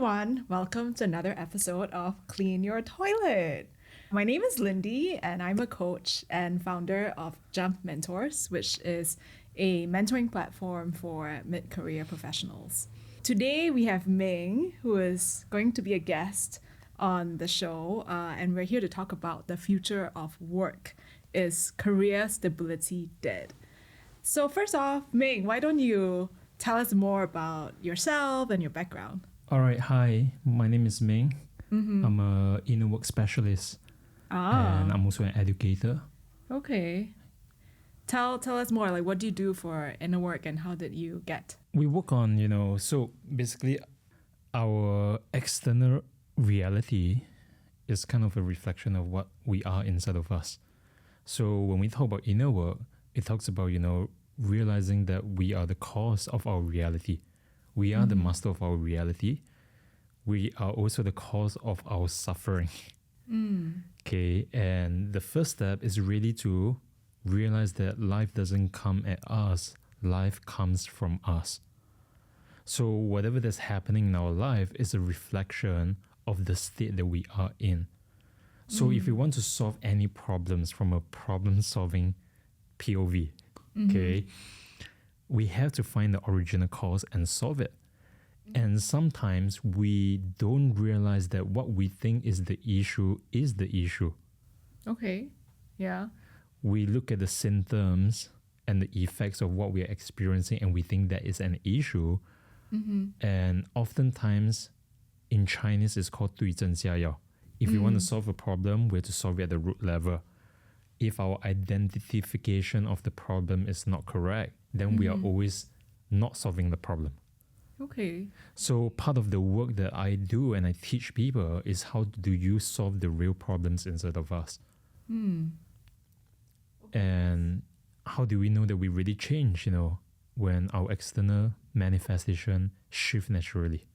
everyone. Welcome to another episode of Clean Your Toilet. My name is Lindy, and I'm a coach and founder of Jump Mentors, which is a mentoring platform for mid-career professionals. Today, we have Ming, who is going to be a guest on the show, and we're here to talk about the future of work. Is career stability dead? So first off, Ming, why don't you tell us more about yourself and your background? All right. Hi, my name is Ming. I'm a inner work specialist. And I'm also an educator. Okay. Tell us more, like what do you do for inner work and how did you get? We work on, so basically our external reality is kind of a reflection of what we are inside of us. So when we talk about inner work, it talks about, realizing that we are the cause of our reality. We are the master of our reality. We are also the cause of our suffering. Okay, and the first step is really to realize that life doesn't come at us. Life comes from us. So whatever that's happening in our life is a reflection of the state that we are in. So if we want to solve any problems from a problem-solving POV, okay, we have to find the original cause and solve it. And sometimes we don't realize that what we think is the issue is the issue. Okay, yeah. We look at the symptoms and the effects of what we are experiencing and we think that is an issue. And oftentimes in Chinese it's called 对症下药. If we want to solve a problem, we have to solve it at the root level. If our identification of the problem is not correct, then we are always not solving the problem. Okay. So part of the work that I do and I teach people is how do you solve the real problems inside of us? And how do we know that we really change, when our external manifestation shift naturally?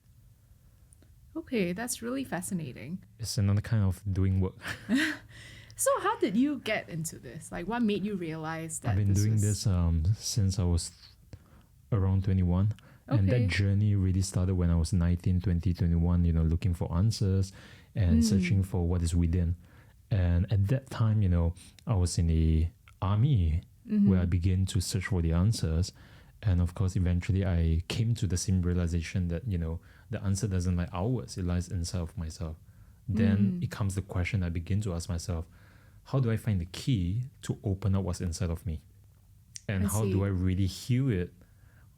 Okay, that's really fascinating. It's another kind of doing work. So how did you get into this? Like what made you realize that I've been doing this since I was around 21. And that journey really started when I was 19, 20, 21, looking for answers and searching for what is within. And at that time, I was in the army where I began to search for the answers. And of course, eventually I came to the same realization that, the answer doesn't lie outwards, it lies inside of myself. Then it comes the question I begin to ask myself, how do I find the key to open up what's inside of me? And how do I really heal it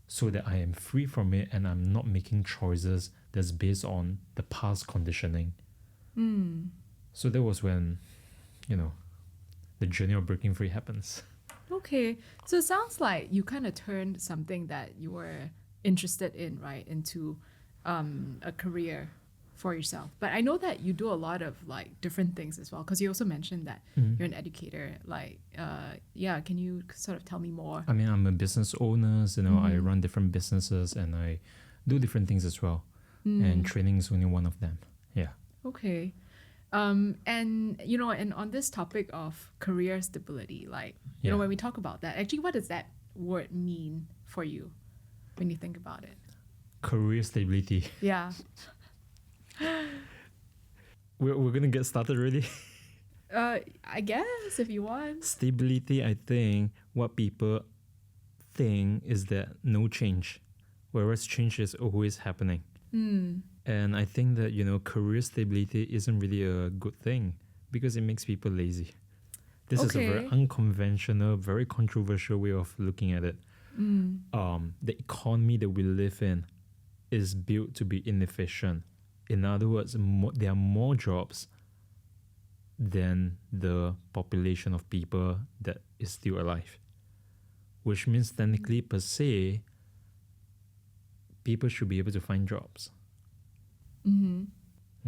so that I am free from it and I'm not making choices that's based on the past conditioning? So that was when, the journey of breaking free happens. Okay, so it sounds like you kind of turned something that you were interested in, right, into a career for yourself. But I know that you do a lot of like different things as well, because you also mentioned that you're an educator. Like, can you sort of tell me more? I mean, I'm a business owner, I run different businesses and I do different things as well. And training is only one of them. Yeah. Okay. And on this topic of career stability, like, when we talk about that, actually, what does that word mean for you when you think about it? Career stability. Yeah. We're going to get started already? I guess, if you want. Stability, I think, what people think is that no change, whereas change is always happening. And I think that, career stability isn't really a good thing because it makes people lazy. This is a very unconventional, very controversial way of looking at it. The economy that we live in is built to be inefficient. In other words, there are more jobs than the population of people that is still alive. Which means technically, per se, people should be able to find jobs.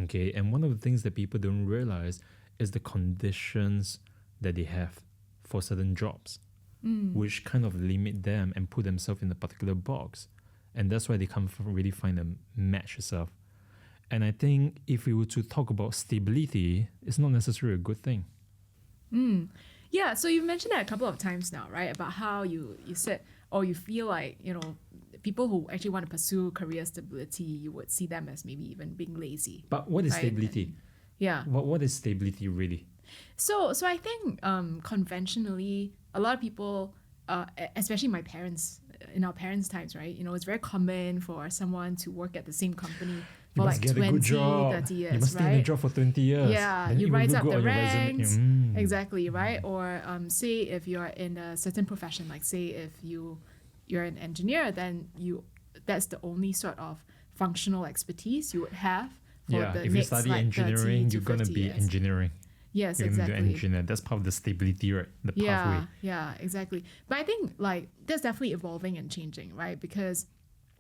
Okay, and one of the things that people don't realize is the conditions that they have for certain jobs, which kind of limit them and put themselves in a particular box. And that's why they can't really find a match itself. And I think if we were to talk about stability, it's not necessarily a good thing. Yeah, so you've mentioned that a couple of times now, right? About how you said, or you feel like, people who actually want to pursue career stability, you would see them as maybe even being lazy. But what is right? stability? And, yeah. What is stability really? So I think conventionally, a lot of people, especially my parents, in our parents' times, right? It's very common for someone to work at the same company for like 20, 30 years, You must right? stay in a job for 20 years. Yeah, Then you it will rise look up good the on your resume. ranks. Exactly, right? Or say if you're in a certain profession, like say if you're an engineer, then that's the only sort of functional expertise you would have for Yeah, the if next, you study like, engineering, 30 to you're going to 50 be years. engineering. Yes, You're going to exactly. do engineer. That's part of the stability, right? The pathway. Yeah, exactly. But I think like that's definitely evolving and changing, right? Because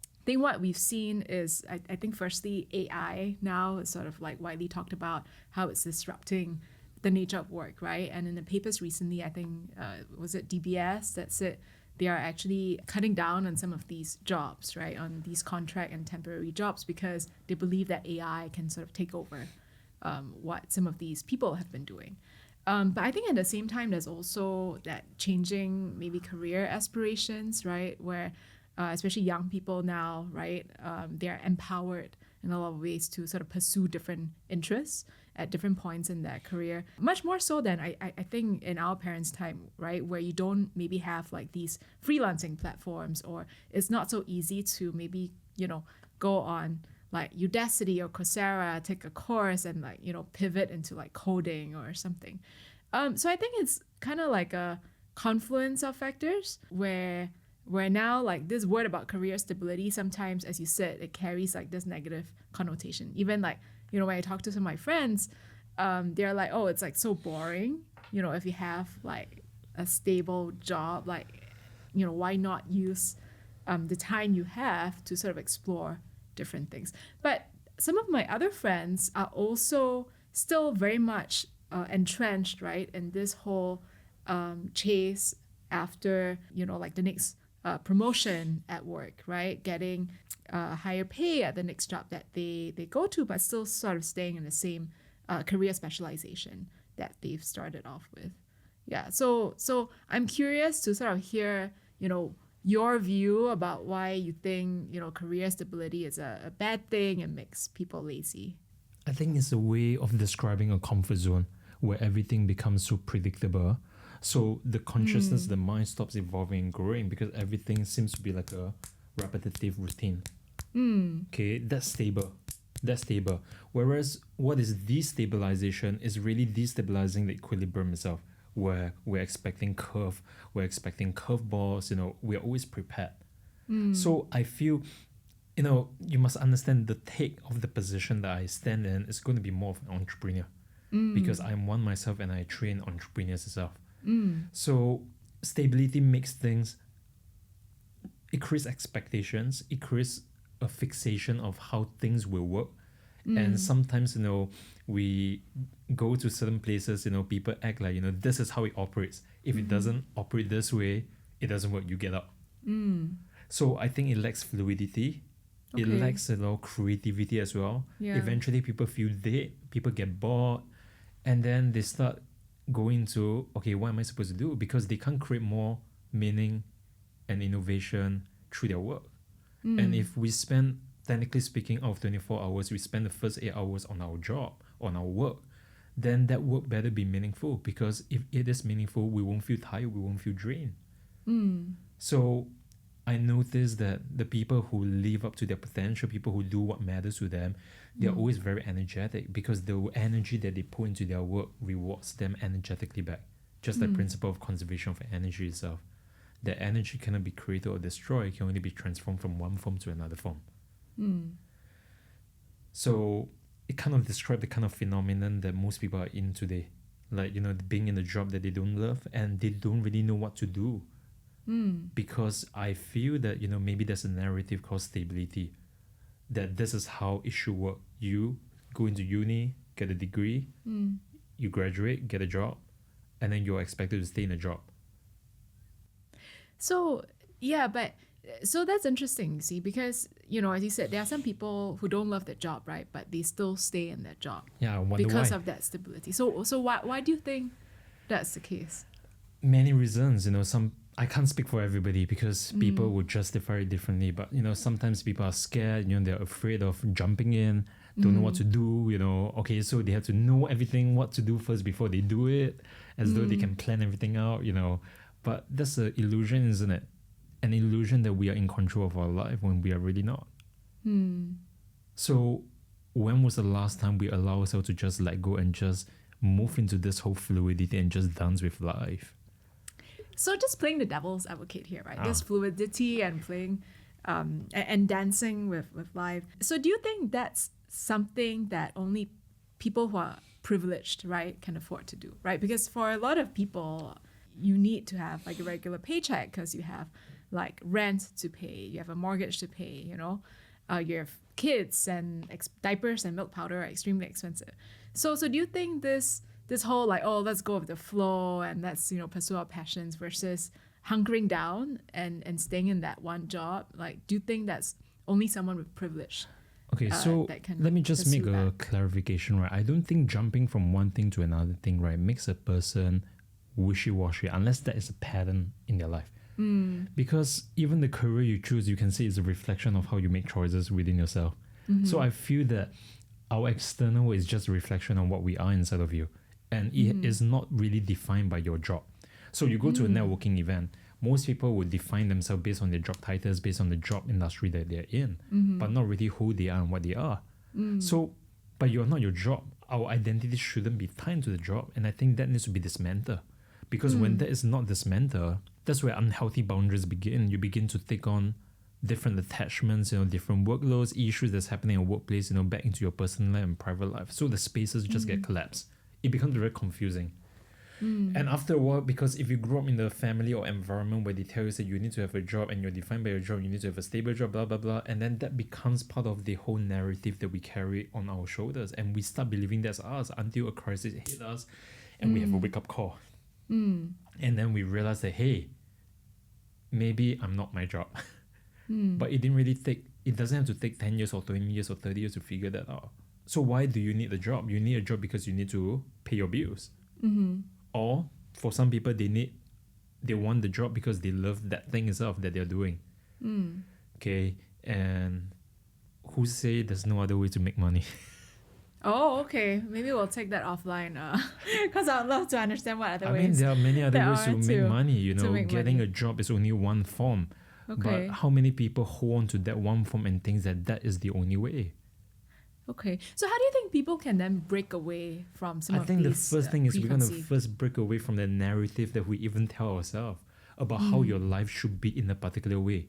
I think what we've seen is, I think firstly, AI now is sort of like widely talked about how it's disrupting the nature of work, right? And in the papers recently, I think, was it DBS that said they are actually cutting down on some of these jobs, right? On these contract and temporary jobs because they believe that AI can sort of take over what some of these people have been doing. But I think at the same time, there's also that changing maybe career aspirations, right? Where especially young people now, right, they're empowered in a lot of ways to sort of pursue different interests at different points in their career. Much more so than I think in our parents' time, right, where you don't maybe have like these freelancing platforms, or it's not so easy to maybe, go on like Udacity or Coursera, take a course and like, pivot into like coding or something. So I think it's kind of like a confluence of factors where now like this word about career stability, sometimes, as you said, it carries like this negative connotation. Even like, when I talk to some of my friends, they're like, oh, it's like so boring. If you have like a stable job, like, why not use the time you have to sort of explore different things. But some of my other friends are also still very much entrenched, right, in this whole chase after, like the next promotion at work, right, getting higher pay at the next job that they go to, but still sort of staying in the same career specialization that they've started off with. Yeah, so I'm curious to sort of hear, your view about why you think, career stability is a bad thing and makes people lazy. I think it's a way of describing a comfort zone where everything becomes so predictable. So the consciousness, the mind stops evolving and growing because everything seems to be like a repetitive routine. Okay, that's stable. Whereas what is destabilization is really destabilizing the equilibrium itself, where we're expecting curveballs, we're always prepared. So I feel, you must understand the take of the position that I stand in is going to be more of an entrepreneur because I'm one myself and I train entrepreneurs itself. So stability makes things, it creates expectations, it creates a fixation of how things will work. And sometimes, we go to certain places, people act like, this is how it operates. If it doesn't operate this way, it doesn't work, you get out. So I think it lacks fluidity. Okay. It lacks, creativity as well. Yeah. Eventually people feel dead, people get bored, and then they start going to, okay, what am I supposed to do? Because they can't create more meaning and innovation through their work. And if we spend, technically speaking, out of 24 hours, we spend the first 8 hours on our job, on our work, then that work better be meaningful, because if it is meaningful, we won't feel tired, we won't feel drained. So I noticed that the people who live up to their potential, people who do what matters to them, they're always very energetic because the energy that they put into their work rewards them energetically back. Just the principle of conservation of energy itself. That energy cannot be created or destroyed, it can only be transformed from one form to another form. So it kind of describes the kind of phenomenon that most people are in today. Like, being in a job that they don't love and they don't really know what to do. Because I feel that, maybe there's a narrative called stability, that this is how it should work. You go into uni, get a degree, you graduate, get a job, and then you're expected to stay in a job. So, yeah, but so that's interesting, see, because, as you said, there are some people who don't love their job, right? But they still stay in their job. Yeah, I wonder because why. of that stability. So why do you think that's the case? Many reasons, I can't speak for everybody because people would justify it differently. But sometimes people are scared. They're afraid of jumping in, don't know what to do. Okay, so they have to know everything what to do first before they do it, as though they can plan everything out. But that's an illusion, isn't it? An illusion that we are in control of our life when we are really not. So when was the last time we allow ourselves to just let go and just move into this whole fluidity and just dance with life? So just playing the devil's advocate here, right? This fluidity and playing and dancing with life. So do you think that's something that only people who are privileged, right, can afford to do, right? Because for a lot of people, you need to have like a regular paycheck because you have like rent to pay, you have a mortgage to pay, you have kids, and diapers and milk powder are extremely expensive. So do you think this whole like, oh, let's go with the flow and let's pursue our passions versus hunkering down and staying in that one job, like, do you think that's only someone with privilege? Okay, so let me just make a clarification, right? I don't think jumping from one thing to another thing, right, makes a person wishy-washy unless that is a pattern in their life. Because even the career you choose, you can say is a reflection of how you make choices within yourself. So I feel that our external is just a reflection on what we are inside of you. And it is not really defined by your job. So you go to a networking event, most people would define themselves based on their job titles, based on the job industry that they're in, but not really who they are and what they are. So, but you're not your job. Our identity shouldn't be tied to the job. And I think that needs to be dismantled. Because when that is not dismantled, that's where unhealthy boundaries begin. You begin to take on different attachments, different workloads, issues that's happening in a workplace, back into your personal life and private life. So the spaces just get collapsed. It becomes very confusing. And after a while, because if you grow up in the family or environment where they tell you that you need to have a job and you're defined by your job, you need to have a stable job, blah, blah, blah. And then that becomes part of the whole narrative that we carry on our shoulders. And we start believing that's us until a crisis hits us and we have a wake-up call. And then we realize that, hey, maybe I'm not my job. But it doesn't have to take 10 years or 20 years or 30 years to figure that out. So why do you need a job? You need a job because you need to pay your bills. Or for some people, they want the job because they love that thing itself that they're doing. Okay, and who say there's no other way to make money? Oh, okay. Maybe we'll take that offline. Because I'd love to understand what other ways. I mean, there are many other ways to make money. Getting money. A job is only one form. Okay. But how many people hold on to that one form and think that is the only way? Okay. So how do you think people can then break away from some of these I think the first thing is we're going to preconceived- first break away from the narrative that we even tell ourselves about how your life should be in a particular way.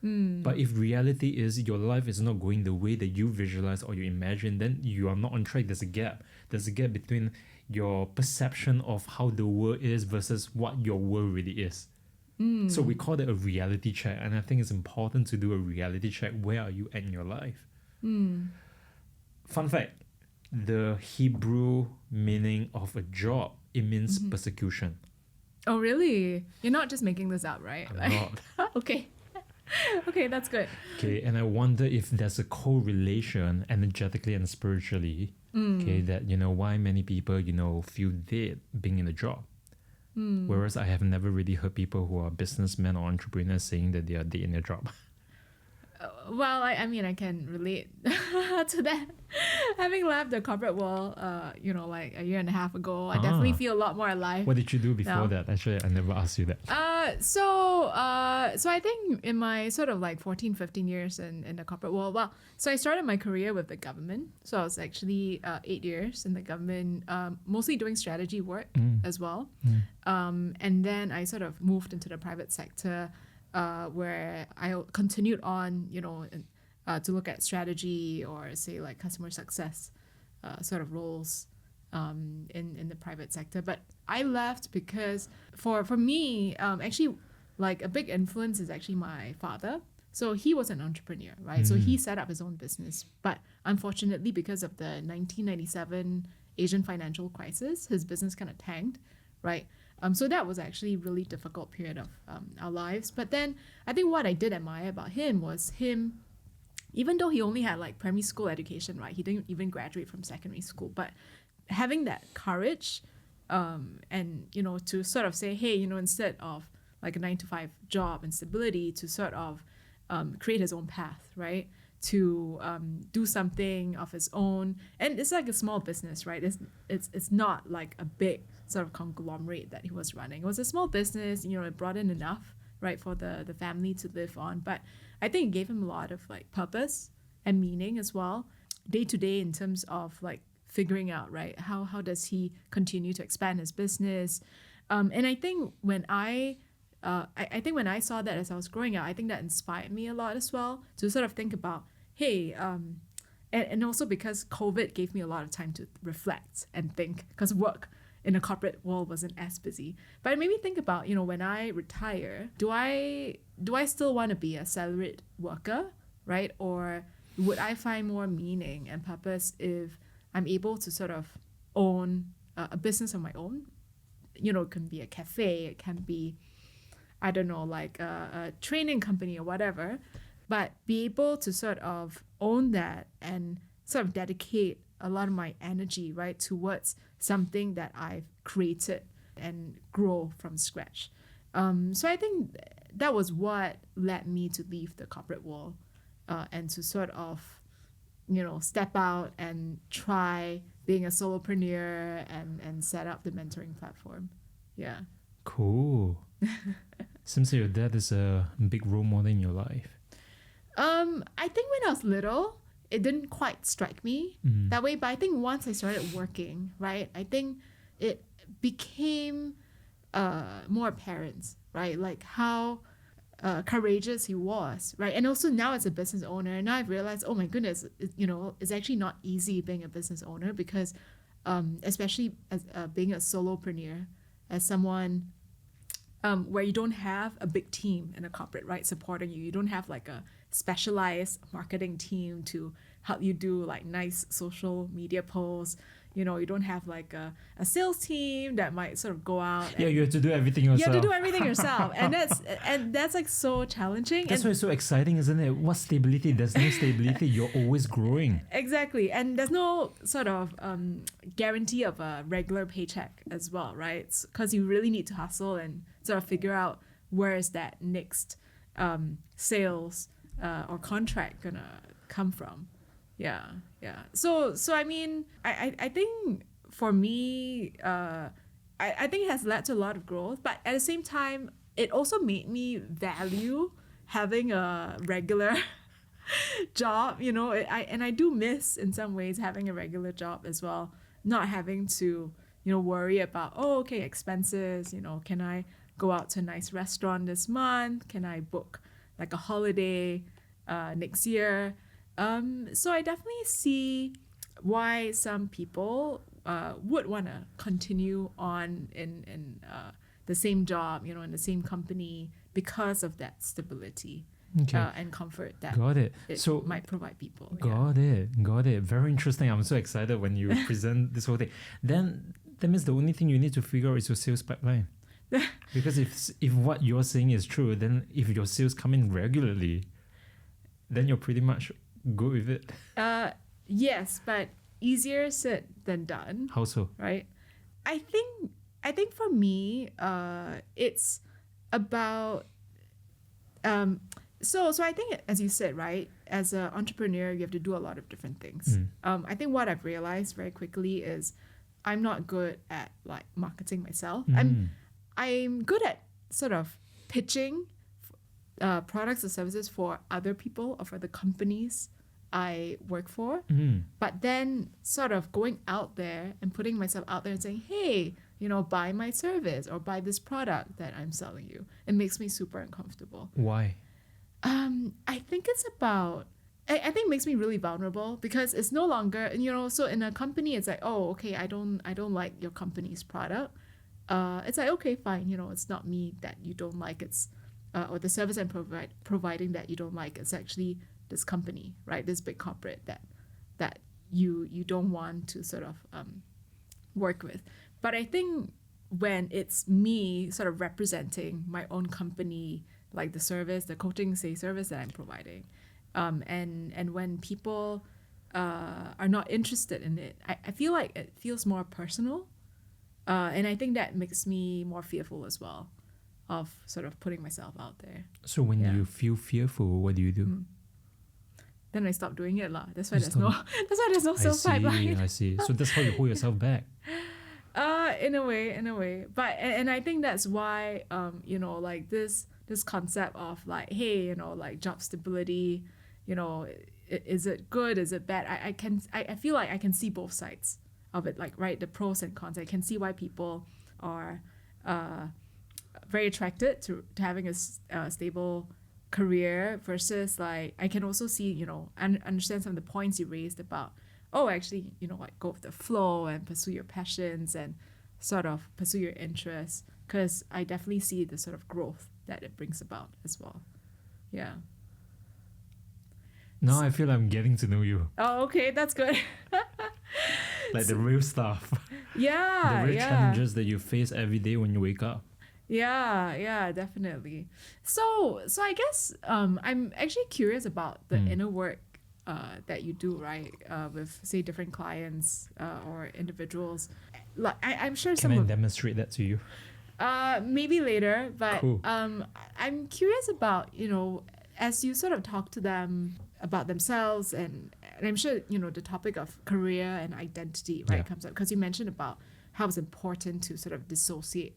But if reality is your life is not going the way that you visualize or you imagine, then you are not on track. There's a gap. There's a gap between your perception of how the world is versus what your world really is. So we call that a reality check. And I think it's important to do a reality check. Where are you at in your life? Fun fact, the Hebrew meaning of a job, it means persecution. Oh, really? You're not just making this up, right? I'm not. Okay. Okay, that's good. Okay, and I wonder if there's a correlation energetically and spiritually, okay, that, why many people, feel dead being in a job. Whereas I have never really heard people who are businessmen or entrepreneurs saying that they are dead in their job. Well, I mean, I can relate to that. Having left the corporate world, like a year and a half ago, I definitely feel a lot more alive. What did you do before that? Actually, I never asked you that. So I think in my sort of like 14, 15 years in the corporate world, so I started my career with the government. So I was actually 8 years in the government, mostly doing strategy work as well. And then I sort of moved into the private sector, where I continued on, to look at strategy or say like customer success sort of roles in the private sector. But I left because for me, actually, like a big influence is actually my father. So he was an entrepreneur, right? So he set up his own business. But unfortunately, because of the 1997 Asian financial crisis, his business kind of tanked, right? So that was actually a really difficult period of our lives. But then I think what I did admire about him was him, even though he only had like primary school education, right? He didn't even graduate from secondary school, but having that courage and, to sort of say, hey, instead of like a 9 to 5 job and stability to sort of create his own path, right? To do something of his own, and it's like a small business, right? It's not like a big sort of conglomerate that he was running. It was a small business, it brought in enough, right, for the family to live on. But I think it gave him a lot of like purpose and meaning as well, day to day, in terms of like figuring out, right, how does he continue to expand his business. And I think when I think when I saw that as I was growing up, I think that inspired me a lot as well to sort of think about, hey, and also because COVID gave me a lot of time to reflect and think, because work in the corporate world wasn't as busy. But it made me think about, when I retire, do I still want to be a salaried worker, right? Or would I find more meaning and purpose if I'm able to sort of own a business of my own? It can be a cafe, it can be, I don't know, like a training company or whatever, but be able to sort of own that and sort of dedicate a lot of my energy, right, towards something that I've created and grow from scratch. So I think that was what led me to leave the corporate world and to sort of, step out and try being a solopreneur and set up the mentoring platform. Yeah. Cool. Seems like your dad is a big role model in your life. I think when I was little, it didn't quite strike me that way. But I think once I started working, right, I think it became more apparent, right, like how courageous he was, right? And also now as a business owner, now I've realized, oh my goodness, it's actually not easy being a business owner, because especially as being a solopreneur, as someone where you don't have a big team in a corporate, right, supporting you. You don't have like a specialized marketing team to help you do like nice social media posts. You don't have like a sales team that might sort of go out. Yeah, you have to do everything yourself. You have to do everything yourself, and that's like so challenging. That's why it's so exciting, isn't it? What stability? There's no stability. You're always growing. Exactly, and there's no sort of guarantee of a regular paycheck as well, right? Because you really need to hustle and sort of figure out where is that next sales or contract gonna come from. Yeah. So I mean, I think for me, I think it has led to a lot of growth, but at the same time, it also made me value having a regular job. I do miss in some ways having a regular job as well, not having to worry about expenses. Can I go out to a nice restaurant this month? Can I book like a holiday next year? So I definitely see why some people would want to continue on in the same job, in the same company, because of that stability and comfort that it might provide people. Got it. Very interesting. I'm so excited when you present this whole thing. Then that means the only thing you need to figure out is your sales pipeline. Because if what you're saying is true, then if your sales come in regularly, then you're pretty much good with it. Yes, but easier said than done. How so? Right? I think for me, it's about so I think, as you said, right, as an entrepreneur, you have to do a lot of different things. I think what I've realized very quickly is I'm not good at like marketing myself. I'm good at sort of pitching products or services for other people or for the companies I work for, but then sort of going out there and putting myself out there and saying, hey, buy my service or buy this product that I'm selling you. It makes me super uncomfortable. Why? I think it's about, I think it makes me really vulnerable, because it's no longer, so in a company, it's like, oh, okay, I don't like your company's product. It's like, okay, fine, it's not me that you don't like, it's or the service I'm providing that you don't like. It's actually this company, right? This big corporate that you don't want to sort of work with. But I think when it's me sort of representing my own company, like the service, the coaching service that I'm providing, and when people are not interested in it, I feel like it feels more personal, and I think that makes me more fearful as well of sort of putting myself out there. So when Yeah. you feel fearful, what do you do? Then I stopped doing it lah. That's why You there's no that's why there's no I sales see, pipeline. I see. So that's how you hold yourself back. In a way. But and I think that's why you know, like this concept of like, hey, you know, like job stability, you know, is it good? Is it bad? I feel like I can see both sides of it, like, right, the pros and cons. I can see why people are very attracted to having a stable career versus, like, I can also see, you know, and understand some of the points you raised about, oh, actually, you know, like go with the flow and pursue your passions and sort of pursue your interests, because I definitely see the sort of growth that it brings about as well. Yeah. Now I feel I'm getting to know you. Oh, okay, that's good. Like the real stuff. Yeah, The real yeah. challenges that you face every day when you wake up. Yeah, definitely. So I guess I'm actually curious about the inner work that you do, right? With, say, different clients or individuals. Like I'm sure Can some I of demonstrate that to you? maybe later, but Cool. I'm curious about, you know, as you sort of talk to them about themselves, and I'm sure, you know, the topic of career and identity, right, Yeah. comes up, because you mentioned about how it's important to sort of dissociate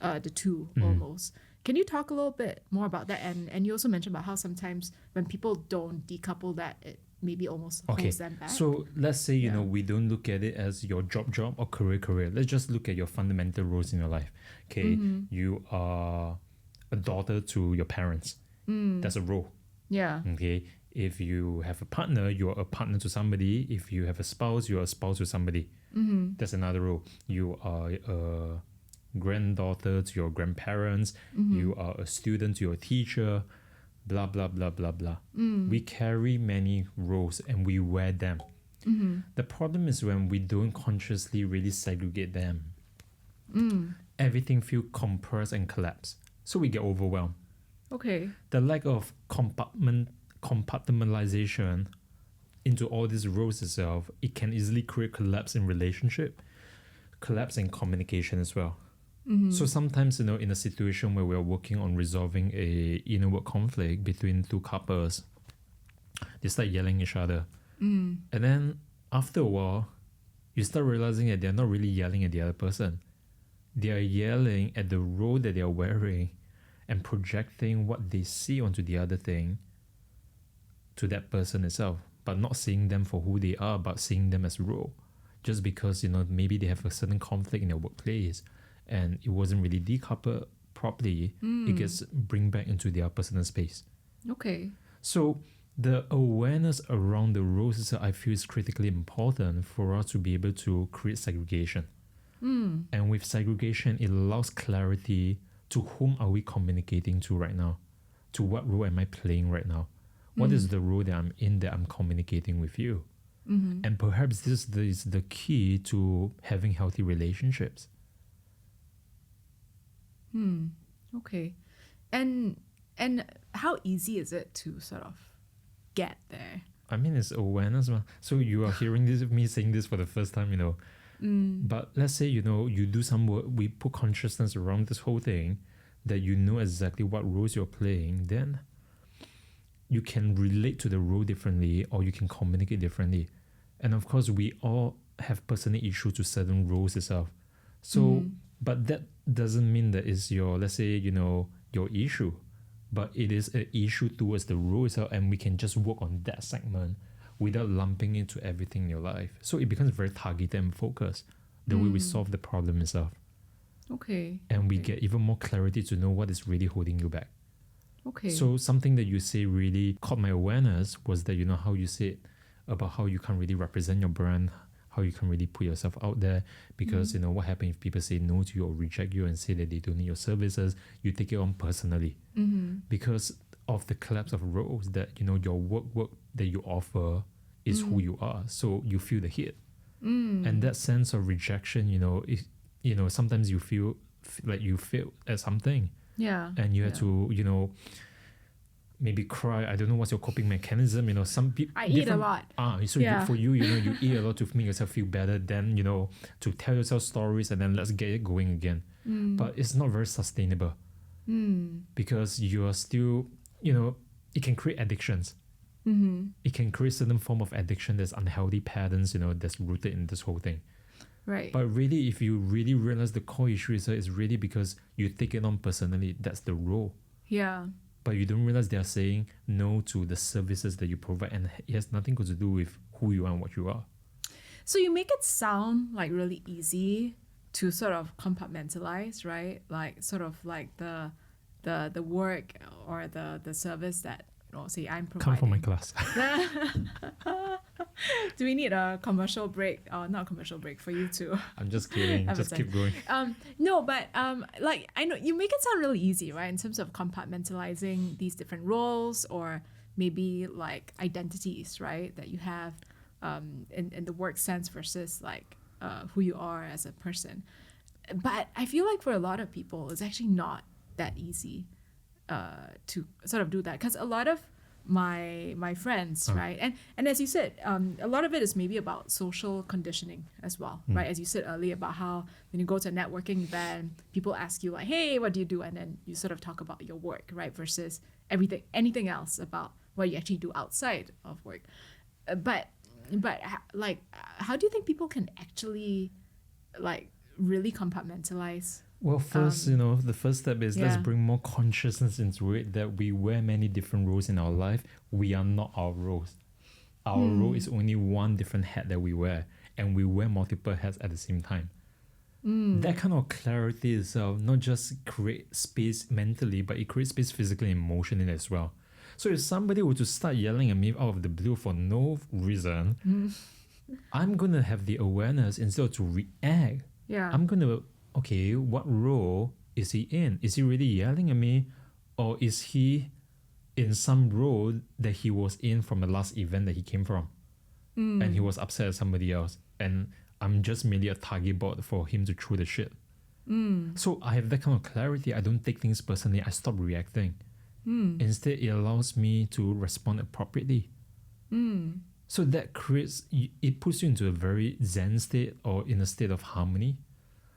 the two Mm. almost. Can you talk a little bit more about that? And you also mentioned about how sometimes when people don't decouple that, it maybe almost Okay, holds them back. so let's say, you Yeah. know, we don't look at it as your job or career. Let's just look at your fundamental roles in your life. Okay, you are a daughter to your parents. That's a role. Yeah. Okay, if you have a partner, you're a partner to somebody. If you have a spouse, you're a spouse to somebody. That's another role. You are a granddaughter to your grandparents. You are a student to your teacher. Blah blah blah blah blah. We carry many roles and we wear them. The problem is when we don't consciously really segregate them. Everything feels compressed and collapsed, so we get overwhelmed. Okay. The lack of compartmentalization into all these roles itself, it can easily create collapse in relationship, collapse in communication as well. So sometimes, you know, in a situation where we're working on resolving a inner work conflict between two couples, they start yelling at each other. And then after a while, you start realizing that they're not really yelling at the other person. They are yelling at the role that they are wearing and projecting what they see onto the other thing to that person itself, but not seeing them for who they are, but seeing them as role. Just because, you know, maybe they have a certain conflict in their workplace and it wasn't really decoupled properly, it gets bring back into their personal space. Okay. So the awareness around the roles itself, I feel, is critically important for us to be able to create segregation. And with segregation, it allows clarity to whom are we communicating to right now? To what role am I playing right now? What is the role that I'm in that I'm communicating with you? And perhaps this is the key to having healthy relationships. Okay. And how easy is it to sort of get there? I mean, it's awareness. So you are hearing this, me saying this for the first time, you know. But let's say, you know, you do some work, we put consciousness around this whole thing, that you know exactly what roles you're playing, then you can relate to the role differently or you can communicate differently. And of course, we all have personal issues to certain roles itself. So, but that doesn't mean that it's your, let's say, you know, your issue, but it is an issue towards the role itself, and we can just work on that segment without lumping into everything in your life. So it becomes very targeted and focused, the way we solve the problem itself. Okay. And we get even more clarity to know what is really holding you back. Okay. So something that you say really caught my awareness was that, you know, how you said about how you can't really represent your brand, how you can really put yourself out there, because, you know, what happens if people say no to you or reject you and say that they don't need your services, you take it on personally. Because of the collapse of roles that, you know, your work that you offer is who you are. So you feel the hit. And that sense of rejection, you know, you know, sometimes you feel like you failed at something. Yeah. And you have to, you know, maybe cry. I don't know what's your coping mechanism. You know, some people. I eat a lot. So Yeah. for you, you know, you eat a lot to make yourself feel better. Then, you know, to tell yourself stories and then let's get it going again. But it's not very sustainable. because you are still, it can create addictions. It can create certain form of addiction that's unhealthy patterns, that's rooted in this whole thing. Right. But really, if you really realize the core issue is really because you take it on personally, that's the role. Yeah. But you don't realize they are saying no to the services that you provide, and it has nothing to do with who you are and what you are. So you make it sound like really easy to sort of compartmentalize, right? Like sort of like the work or the service that, say I'm providing. Come from my class. Do we need a commercial break? Not a commercial break for you to. I'm just kidding. Just keep going. No, but like I know you make it sound really easy, right? In terms of compartmentalizing these different roles or maybe like identities, right? That you have in the work sense versus like who you are as a person. But I feel like for a lot of people, it's actually not that easy to sort of do that, because a lot of my friends, right, and as you said, a lot of it is maybe about social conditioning as well, right? As you said earlier about how when you go to a networking event, people ask you like, hey, what do you do? And then you sort of talk about your work, right, versus anything else about what you actually do outside of work. But like, how do you think people can actually like really compartmentalize? Well, first, the first step is let's bring more consciousness into it, that we wear many different roles in our life. We are not our roles. Our role is only one different hat that we wear, and we wear multiple hats at the same time. That kind of clarity itself not just create space mentally, but it creates space physically and emotionally as well. So if somebody were to start yelling at me out of the blue for no reason, I'm going to have the awareness instead of to react. Yeah. I'm going to, okay, what role is he in? Is he really yelling at me? Or is he in some role that he was in from the last event that he came from? And he was upset at somebody else. And I'm just merely a target board for him to throw the shit. So I have that kind of clarity. I don't take things personally. I stop reacting. Instead, it allows me to respond appropriately. So that creates, it puts you into a very zen state or in a state of harmony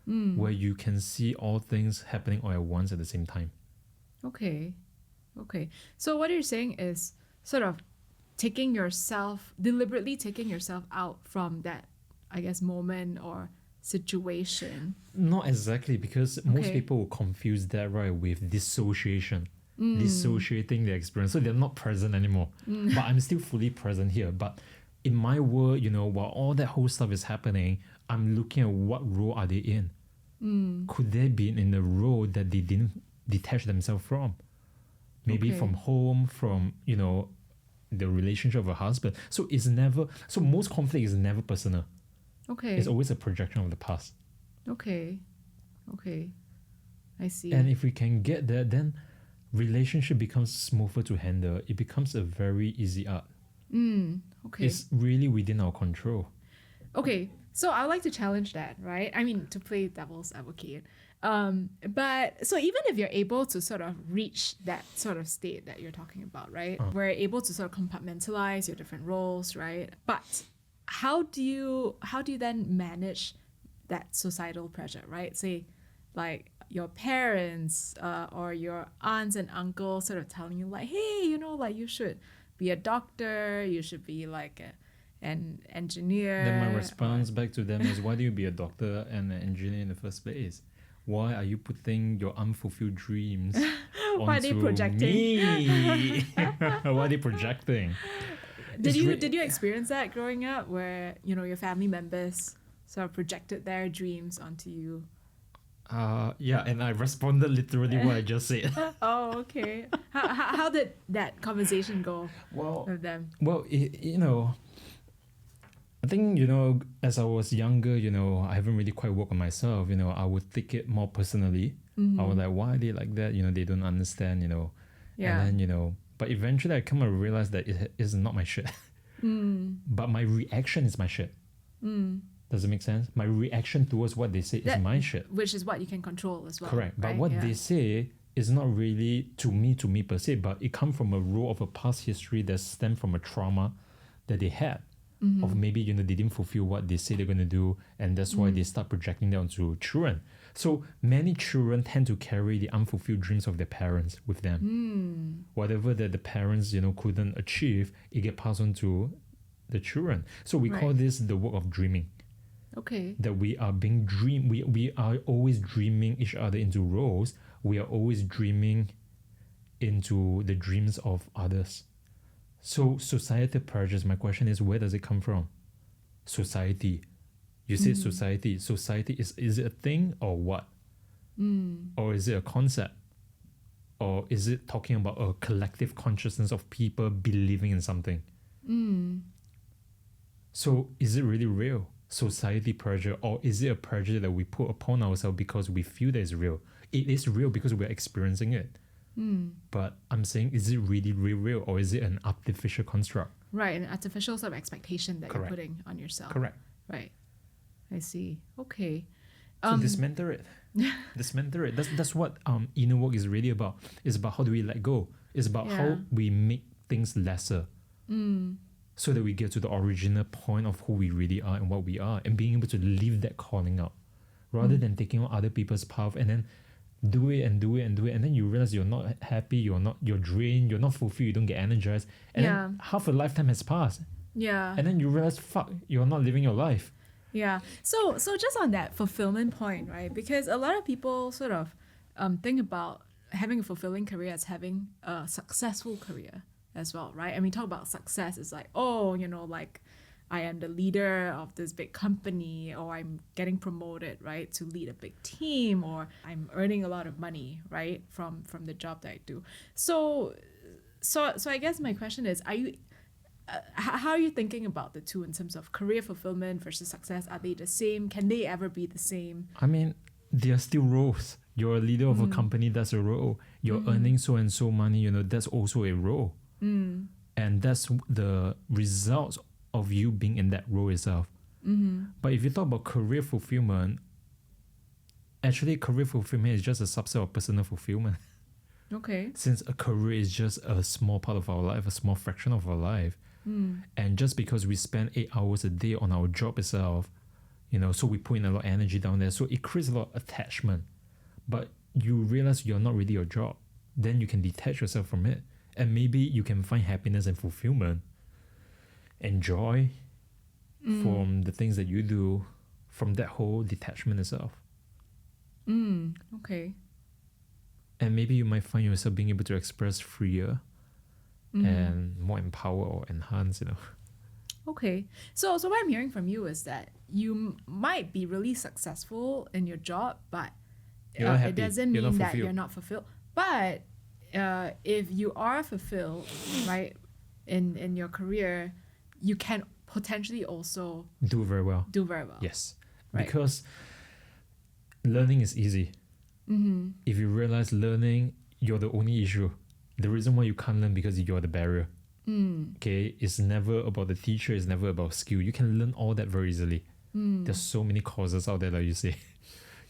where you can see all things happening all at once at the same time. Okay. So what you're saying is sort of deliberately taking yourself out from that, I guess, moment or situation. Not exactly, because most people will confuse that, right, with dissociation. Dissociating the experience, so they're not present anymore. But I'm still fully present here. But in my world, while all that whole stuff is happening, I'm looking at what role are they in. Could they be in a role that they didn't detach themselves from? Maybe from home, from the relationship of a husband. So most conflict is never personal. Okay. It's always a projection of the past. Okay. I see. And if we can get that, then relationship becomes smoother to handle. It becomes a very easy art. Okay. It's really within our control. Okay, so I like to challenge that, right? I mean, to play devil's advocate. But so even if you're able to sort of reach that sort of state that you're talking about, right? Where you're able to sort of compartmentalize your different roles, right? But how do you then manage that societal pressure, right? Say, like your parents or your aunts and uncles sort of telling you like, hey, like you should be a doctor, you should be like an engineer. Then my response back to them is, why do you be a doctor and an engineer in the first place? Why are you putting your unfulfilled dreams Why are they onto projecting? me? Why are they projecting? Did you experience that growing up, where your family members sort of projected their dreams onto you? Yeah, and I responded literally what I just said. Oh, okay. How did that conversation go with them? Well, I think, as I was younger, I haven't really quite worked on myself, I would take it more personally. I was like, why are they like that? They don't understand, Yeah. And then, but eventually I come to realize that it is not my shit. But my reaction is my shit. Does it make sense? My reaction towards what they say is my shit. Which is what you can control as well. Correct. But right? what they say is not really to me per se, but it comes from a role of a past history that stemmed from a trauma that they had. Of maybe, they didn't fulfill what they say they're going to do, and that's why they start projecting that onto children. So many children tend to carry the unfulfilled dreams of their parents with them. Whatever that the parents, couldn't achieve, it get passed on to the children. So we call this the work of dreaming. Okay. That we are we are always dreaming each other into roles. We are always dreaming into the dreams of others. So societal pressures, my question is, where does it come from? Society. You said society. Society, is it a thing or what? Or is it a concept? Or is it talking about a collective consciousness of people believing in something? So is it really real? Society pressure, or is it a pressure that we put upon ourselves because we feel that it's real? It is real because we're experiencing it. But I'm saying, is it really real, or is it an artificial construct? Right, an artificial sort of expectation that Correct. you're putting on yourself. Correct. Right. I see. Okay. So dismantle it. Dismantle it. That's what inner work is really about. It's about how do we let go. It's about how we make things lesser. So that we get to the original point of who we really are and what we are, and being able to live that calling out, rather than taking on other people's path and then do it and do it and do it, and then you realize you're not happy, you're drained, you're not fulfilled, you don't get energized, and then half a lifetime has passed. And then you realize, fuck, you're not living your life. Yeah. So just on that fulfillment point, right? Because a lot of people sort of think about having a fulfilling career as having a successful career as well, right? And we talk about success, it's like, oh, like I am the leader of this big company, or I'm getting promoted, right, to lead a big team, or I'm earning a lot of money, right, from the job that I do. So I guess my question is, are you how are you thinking about the two in terms of career fulfillment versus success? Are they the same? Can they ever be the same? I mean, they are still roles. You're a leader of a company, that's a role. You're earning so and so money, that's also a role. And that's the results of you being in that role itself. But if you talk about career fulfillment, actually career fulfillment is just a subset of personal fulfillment. Okay. Since a career is just a small part of our life, a small fraction of our life. And just because we spend 8 hours a day on our job itself, so we put in a lot of energy down there. So it creates a lot of attachment. But you realize you're not really your job. Then you can detach yourself from it. And maybe you can find happiness and fulfillment and joy from the things that you do, from that whole detachment itself. Okay. And maybe you might find yourself being able to express freer and more empowered or enhanced, Okay. So what I'm hearing from you is that you might be really successful in your job, but it doesn't mean that you're not fulfilled. But if you are fulfilled, right, in your career, you can potentially also do very well. Yes. Right. Because learning is easy. If you realize learning, you're the only issue. The reason why you can't learn because you're the barrier. Okay, it's never about the teacher, it's never about skill. You can learn all that very easily. There's so many courses out there, like you say.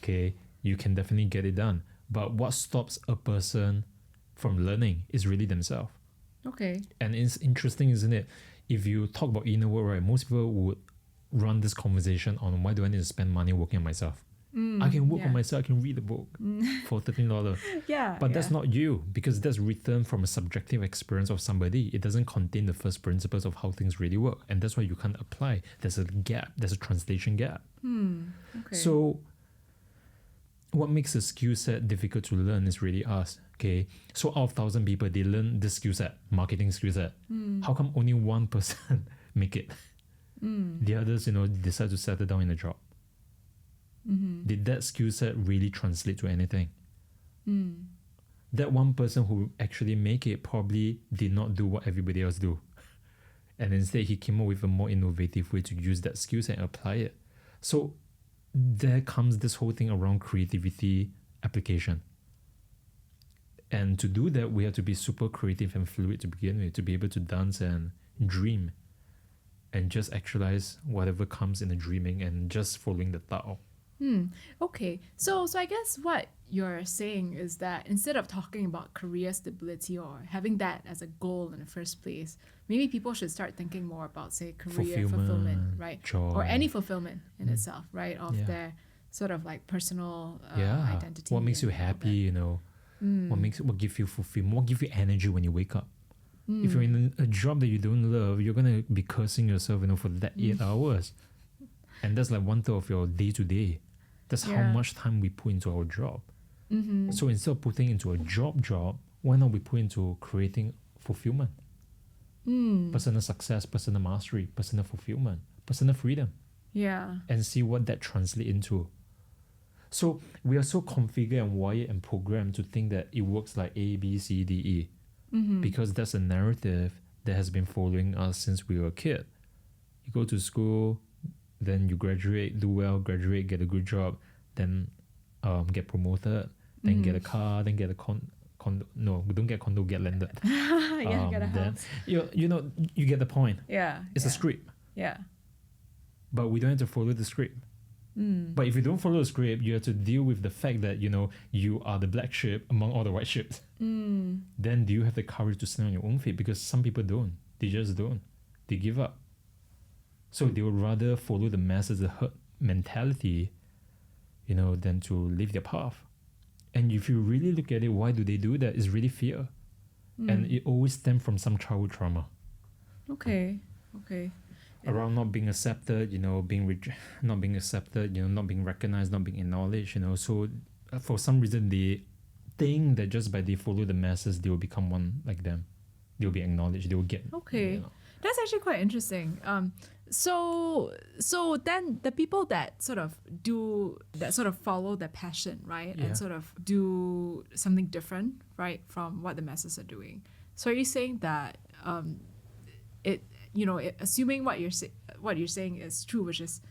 Okay, you can definitely get it done. But what stops a person from learning is really themselves. Okay. And it's interesting, isn't it? If you talk about inner work, right, most people would run this conversation on why do I need to spend money working on myself? I can work on myself, I can read a book for $13. But that's not you, because that's written from a subjective experience of somebody. It doesn't contain the first principles of how things really work. And that's why you can't apply. There's a gap, there's a translation gap. Okay. So what makes a skill set difficult to learn is really us. Okay, so out of 1,000 people, they learn this skill set, marketing skill set. How come only one person make it? The others, decide to settle down in a job. Did that skill set really translate to anything? That one person who actually make it probably did not do what everybody else do. And instead, he came up with a more innovative way to use that skill set and apply it. So there comes this whole thing around creativity application. And to do that, we have to be super creative and fluid to begin with, to be able to dance and dream and just actualize whatever comes in the dreaming and just following the Tao. Okay. So I guess what you're saying is that instead of talking about career stability or having that as a goal in the first place, maybe people should start thinking more about, say, career fulfillment, right? Joy. Or any fulfillment in itself, right? Of their sort of like personal Yeah. identity. What makes you and all happy, you know? What gives you fulfillment? What gives you energy when you wake up? If you're in a job that you don't love, you're gonna be cursing yourself, you know, for that 8 hours. And that's like 1/3 of your day to day. That's how Yeah. much time we put into our job. So instead of putting into a job, why not we put into creating fulfillment? Personal success, personal mastery, personal fulfillment, personal freedom, Yeah. and see what that translates into. So we are so configured and wired and programmed to think that it works like A, B, C, D, E. Because that's a narrative that has been following us since we were a kid. You go to school, then you graduate, do well, graduate, get a good job, then get promoted, then get a car, then get a condo. No, don't get condo, get landed. Yeah, get a Then house. you know you get the point. Yeah. It's yeah. a script, Yeah. but we don't have to follow the script. But if you don't follow the script, you have to deal with the fact that, you know, you are the black sheep among all the white sheep. Then do you have the courage to stand on your own feet? Because some people don't. They just don't. They give up. So they would rather follow the masses, the herd mentality, you know, than to live their path. And if you really look at it, why do they do that? It's really fear. And it always stems from some childhood trauma. Okay. Around not being accepted, you know, not being accepted, you know, not being recognized, not being acknowledged, you know. So for some reason, they think that just by they follow the masses, they will become one like them. They will be acknowledged. They will get. Okay. You know. That's actually quite interesting. So then the people that sort of follow their passion, right, Yeah. and sort of do something different, right, from what the masses are doing. So are you saying that assuming what you're saying is true, which is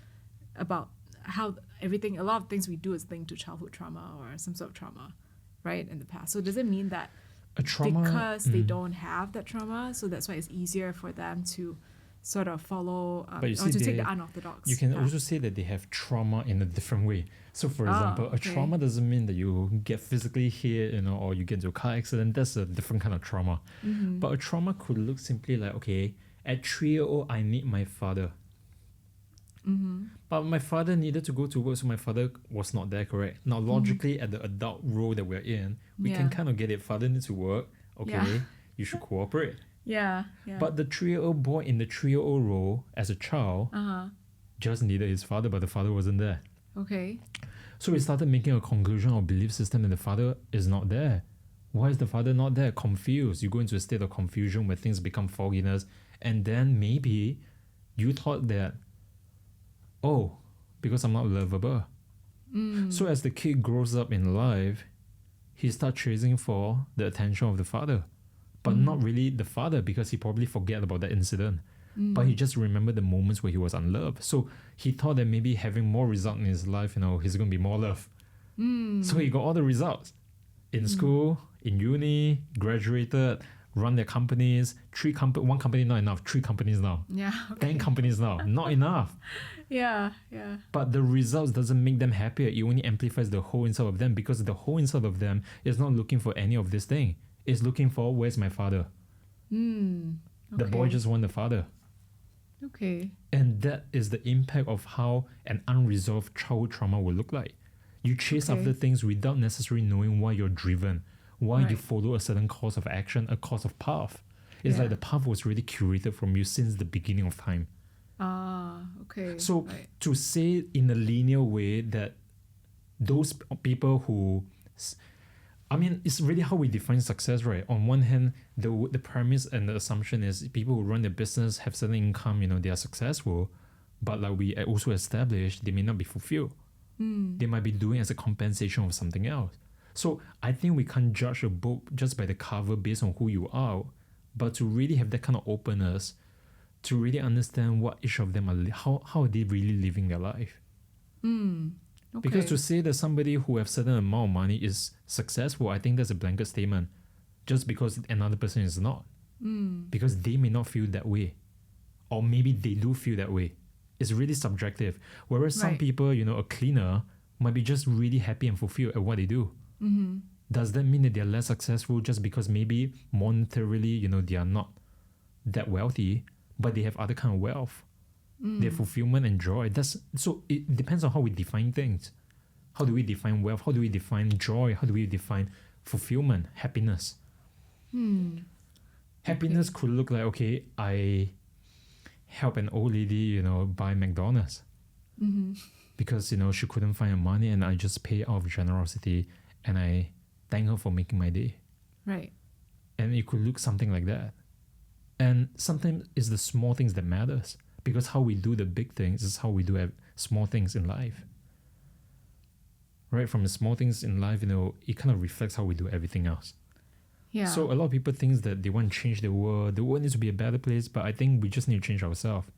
about how a lot of things we do is linked to childhood trauma or some sort of trauma, right, in the past. So does it mean that A trauma, because they don't have that trauma, so that's why it's easier for them to sort of follow But you or see, to take they- the unorthodox you can path? also say that they have trauma in a different way. So, for example, a okay. trauma doesn't mean that you get physically hit, you know, or you get into a car accident. That's a different kind of trauma. But a trauma could look simply like, okay, at 3 years old, I need my father. But my father needed to go to work, so my father was not there, correct? Now, logically, at the adult role that we're in, we can Yeah. kind of get it. Father needs to work. Okay, Yeah. you should cooperate. Yeah. But the 3-year-old boy in the 3-year-old role as a child just needed his father, but the father wasn't there. Okay. So we started making a conclusion or belief system that the father is not there. Why is the father not there? Confused. You go into a state of confusion where things become fogginess. And then maybe you thought that, oh, because I'm not lovable. So as the kid grows up in life, he starts chasing for the attention of the father. But not really the father, because he probably forget about that incident. But he just remembered the moments where he was unloved. So he thought that maybe having more result in his life, you know, he's going to be more loved. So he got all the results. In school, in uni, graduated, run their companies. One company not enough, 3 companies now. Yeah. 10 companies now, not enough. Yeah. But the results doesn't make them happier. It only amplifies the hole inside of them, because the hole inside of them is not looking for any of this thing. It's looking for, where's my father? The boy just wants the father. Okay. And that is the impact of how an unresolved childhood trauma will look like. You chase Okay. after things without necessarily knowing why you're driven, why you Right. follow a certain course of action, a course of path. It's Yeah. like the path was really curated from you since the beginning of time. Okay. So right. to say in a linear way that those people who, I mean, it's really how we define success, right? On one hand, the premise and the assumption is people who run their business have certain income, you know, they are successful, but like we also established, they may not be fulfilled. They might be doing as a compensation of something else. So I think we can't judge a book just by the cover based on who you are, but to really have that kind of openness, to really understand what each of them are, how are they really living their life. Okay. Because to say that somebody who have certain amount of money is successful, I think that's a blanket statement. Just because another person is not. Because they may not feel that way. Or maybe they do feel that way. It's really subjective. Whereas some Right. people, you know, a cleaner might be just really happy and fulfilled at what they do. Does that mean that they're less successful just because maybe monetarily, you know, they are not that wealthy, but they have other kind of wealth? Their fulfillment and joy. So it depends on how we define things. How do we define wealth? How do we define joy? How do we define fulfillment, happiness? Happiness could look like, okay, I help an old lady, buy McDonald's because, she couldn't find her money, and I just pay out of generosity and I thank her for making my day. Right. And it could look something like that. And sometimes it's the small things that matters, because how we do the big things is how we do small things in life. Right? From the small things in life, it kind of reflects how we do everything else. Yeah. So a lot of people think that they want to change the world. The world needs to be a better place, but I think we just need to change ourselves.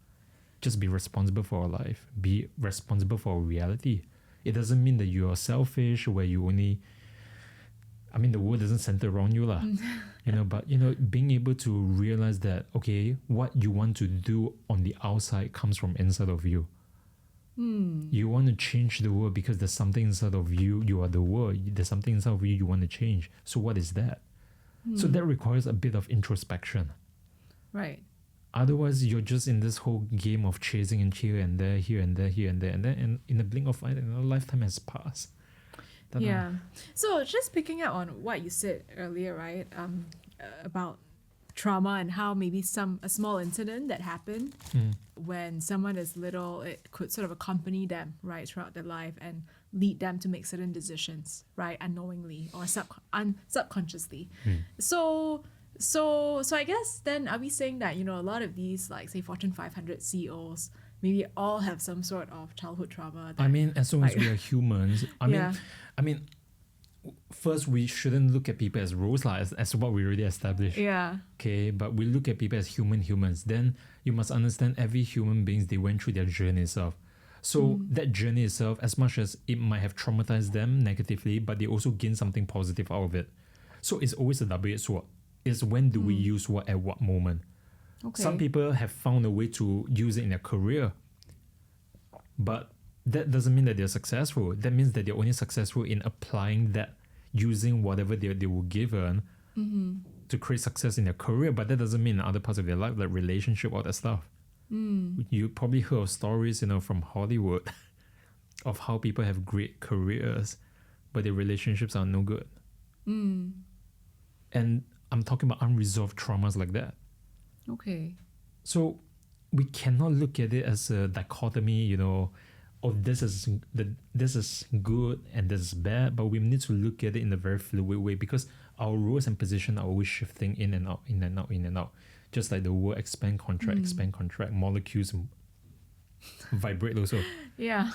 Just be responsible for our life. Be responsible for our reality. It doesn't mean that you are selfish, where you only... I mean, the world doesn't center around you, lah. But, being able to realize that, okay, what you want to do on the outside comes from inside of you. You want to change the world because there's something inside of you. You are the world. There's something inside of you you want to change. So what is that? So that requires a bit of introspection. Right. Otherwise, you're just in this whole game of chasing and here and there, here and there, here and there. And then in a blink of an eye, a lifetime has passed. Yeah. So just picking up on what you said earlier, right? About trauma and how maybe a small incident that happened when someone is little, it could sort of accompany them, right, throughout their life and lead them to make certain decisions, right, unknowingly or subconsciously. So I guess then are we saying that, a lot of these, like, say, Fortune 500 CEOs maybe all have some sort of childhood trauma? I mean, as long as we are humans, I mean, first, we shouldn't look at people as roles, as what we already established. Yeah. Okay, but we look at people as humans. Then you must understand every human being, they went through their journey itself. So that journey itself, as much as it might have traumatized them negatively, but they also gain something positive out of it. So it's always a double-edged sword. It's when do we use what at what moment. Okay. Some people have found a way to use it in their career, but that doesn't mean that they're successful. That means that they're only successful in applying that, using whatever they were given to create success in their career. But that doesn't mean in other parts of their life, like relationship, all that stuff. You probably heard of stories, from Hollywood of how people have great careers, but their relationships are no good. And I'm talking about unresolved traumas like that. Okay. So we cannot look at it as a dichotomy, this is good and this is bad, but we need to look at it in a very fluid way, because our roles and position are always shifting in and out, in and out, in and out. Just like the word expand, contract, molecules vibrate also. Yeah.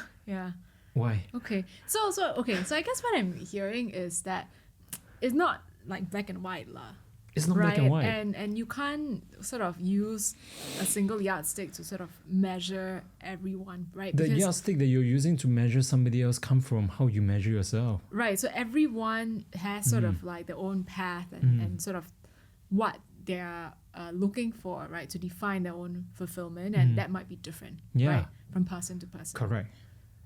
Why? Okay. So I guess what I'm hearing is that it's not like black and white lah. It's not right? black and white. And you can't sort of use a single yardstick to sort of measure everyone, right? The yardstick that you're using to measure somebody else come from how you measure yourself. Right. So everyone has sort of like their own path and sort of what they're looking for, right, to define their own fulfillment. And that might be different, right, from person to person. Correct.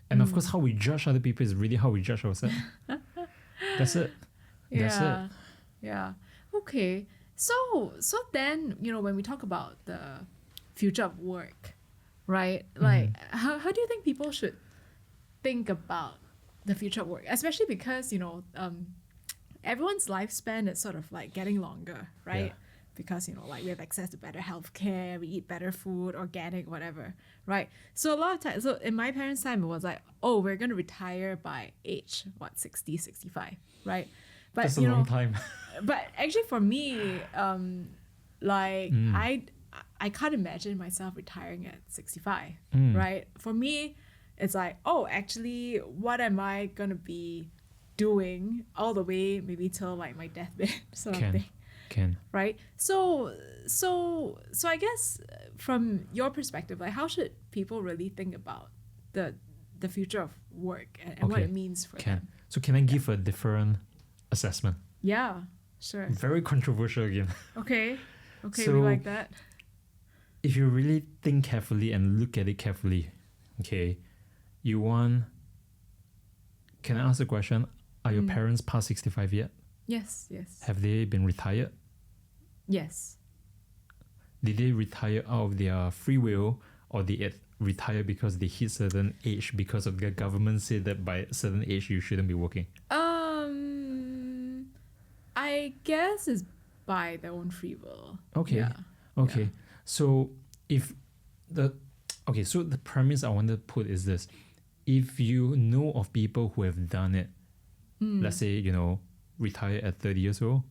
And of course, how we judge other people is really how we judge ourselves. That's it. That's it. Yeah. Okay. So then, when we talk about the future of work, right? Like, how do you think people should think about the future of work? Especially because, everyone's lifespan is sort of like getting longer, right? Yeah. Because, like we have access to better healthcare, we eat better food, organic, whatever, right? So a lot of times, so in my parents' time, it was like, oh, we're going to retire by age, 60, 65, right? But, that's a long time. But actually for me, I can't imagine myself retiring at 65, right? For me, it's like, oh, actually, what am I going to be doing all the way maybe till like my deathbed sort of thing. Right? So I guess from your perspective, like how should people really think about the future of work and what it means for them? So can I give a different assessment? Yeah, sure. Very controversial again. Okay, so we like that. If you really think carefully and look at it carefully, okay, can I ask a question? Are your parents past 65 yet? Yes. Have they been retired? Yes. Did they retire out of their free will, or they retire because they hit certain age because of the government said that by a certain age you shouldn't be working? I guess it's by their own free will. Okay. Yeah. Okay. Yeah. So so the premise I want to put is this. If you know of people who have done it, let's say, retire at 30 years old,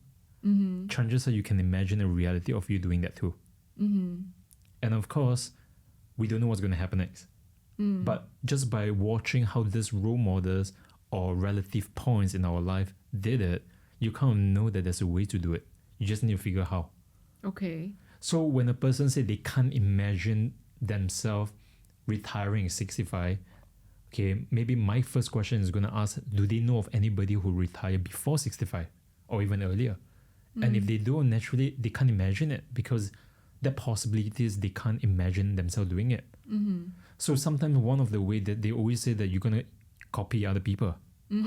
chances are you can imagine a reality of you doing that too. And of course, we don't know what's going to happen next. But just by watching how these role models or relative points in our life did it, you kind of know that there's a way to do it. You just need to figure out how. Okay. So when a person says they can't imagine themselves retiring at 65, okay, maybe my first question is going to ask, do they know of anybody who retired before 65 or even earlier? And if they don't, naturally, they can't imagine it because the possibility is they can't imagine themselves doing it. So sometimes one of the way that they always say that you're going to copy other people,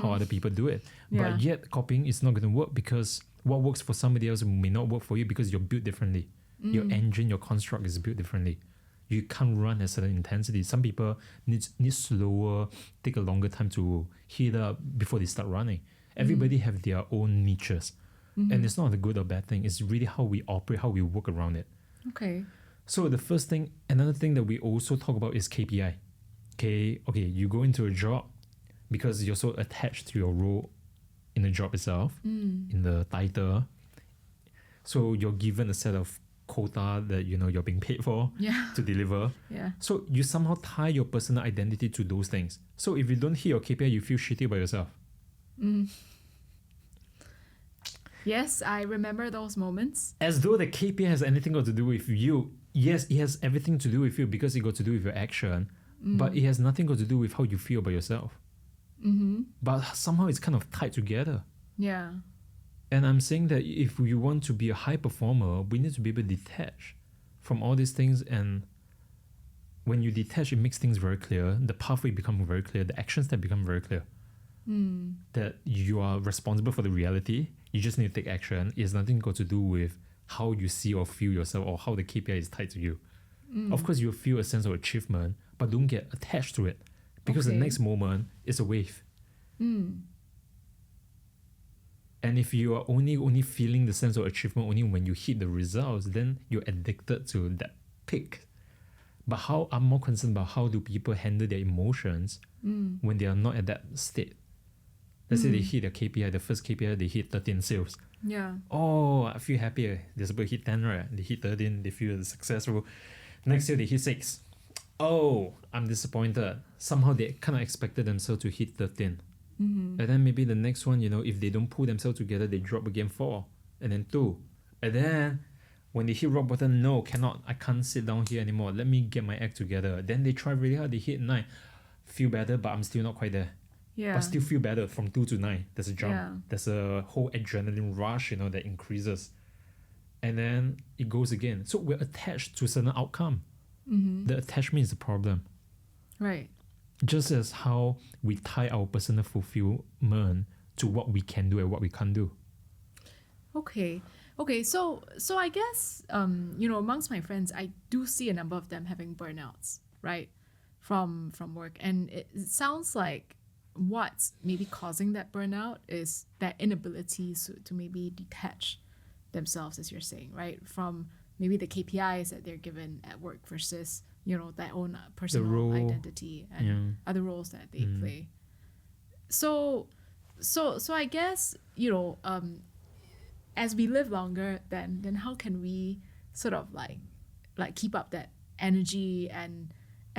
how other people do it. Yeah. But yet copying is not going to work because what works for somebody else may not work for you because you're built differently. Your engine, your construct is built differently. You can't run at certain intensity. Some people need slower, take a longer time to heat up before they start running. Everybody have their own niches. And it's not a good or bad thing. It's really how we operate, how we work around it. Okay. So another thing that we also talk about is KPI. Okay, you go into a job because you're so attached to your role in the job itself, in the title. So you're given a set of quota that you're being paid for to deliver. Yeah. So you somehow tie your personal identity to those things. So if you don't hit your KPI, you feel shitty about yourself. Yes, I remember those moments. As though the KPI has anything got to do with you. Yes, it has everything to do with you because it got to do with your action, but it has nothing got to do with how you feel about yourself. But somehow it's kind of tied together. Yeah. And I'm saying that if we want to be a high performer, we need to be able to detach from all these things. And when you detach, it makes things very clear. The pathway becomes very clear. The actions that become very clear. That you are responsible for the reality. You just need to take action. It has nothing got to do with how you see or feel yourself or how the KPI is tied to you. Of course, you'll feel a sense of achievement, but don't get attached to it because the next moment is a wave. And if you are only feeling the sense of achievement only when you hit the results, then you're addicted to that peak. But I'm more concerned about how do people handle their emotions when they are not at that state. Let's say they hit their KPI, the first KPI, they hit 13 sales. Yeah. Oh, I feel happy. They're supposed to hit 10, right? They hit 13, they feel successful. Next year, they hit 6. Oh, I'm disappointed. Somehow they kind of expected themselves to hit 13. And then maybe the next one, if they don't pull themselves together, they drop again 4, and then 2. And then when they hit rock bottom, no, cannot. I can't sit down here anymore. Let me get my act together. Then they try really hard. They hit 9. Feel better, but I'm still not quite there. Yeah. But still feel better from 2 to 9. There's a jump. Yeah. There's a whole adrenaline rush, that increases. And then it goes again. So we're attached to a certain outcome. The attachment is the problem. Right. Just as how we tie our personal fulfillment to what we can do and what we can't do. Okay. So I guess amongst my friends, I do see a number of them having burnouts, right, from work, and it sounds like what's maybe causing that burnout is that inability to maybe detach themselves, as you're saying, right, from maybe the KPIs that they're given at work versus their own personal identity and other roles that they play. So I guess as we live longer, then how can we sort of like keep up that energy and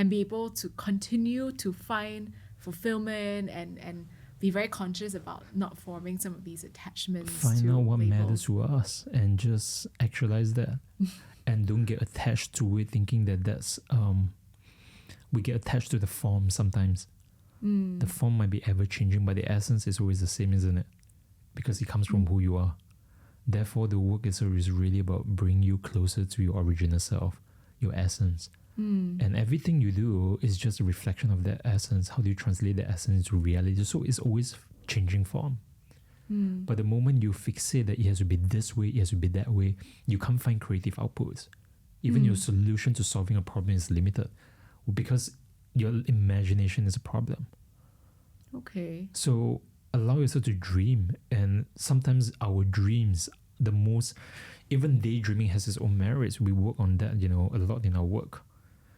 be able to continue to find fulfillment and be very conscious about not forming some of these attachments. Find out what matters to us and just actualize that. And don't get attached to it thinking that that's we get attached to the form sometimes. The form might be ever changing, but the essence is always the same, isn't it? Because it comes from who you are. Therefore, the work is really about bringing you closer to your original self, your essence. And everything you do is just a reflection of that essence. How do you translate that essence into reality? So it's always changing form. But the moment you fixate that it has to be this way, it has to be that way, you can't find creative outputs. Even your solution to solving a problem is limited because your imagination is a problem. Okay. So allow yourself to dream, and sometimes our dreams, even daydreaming has its own merits. We work on that, a lot in our work.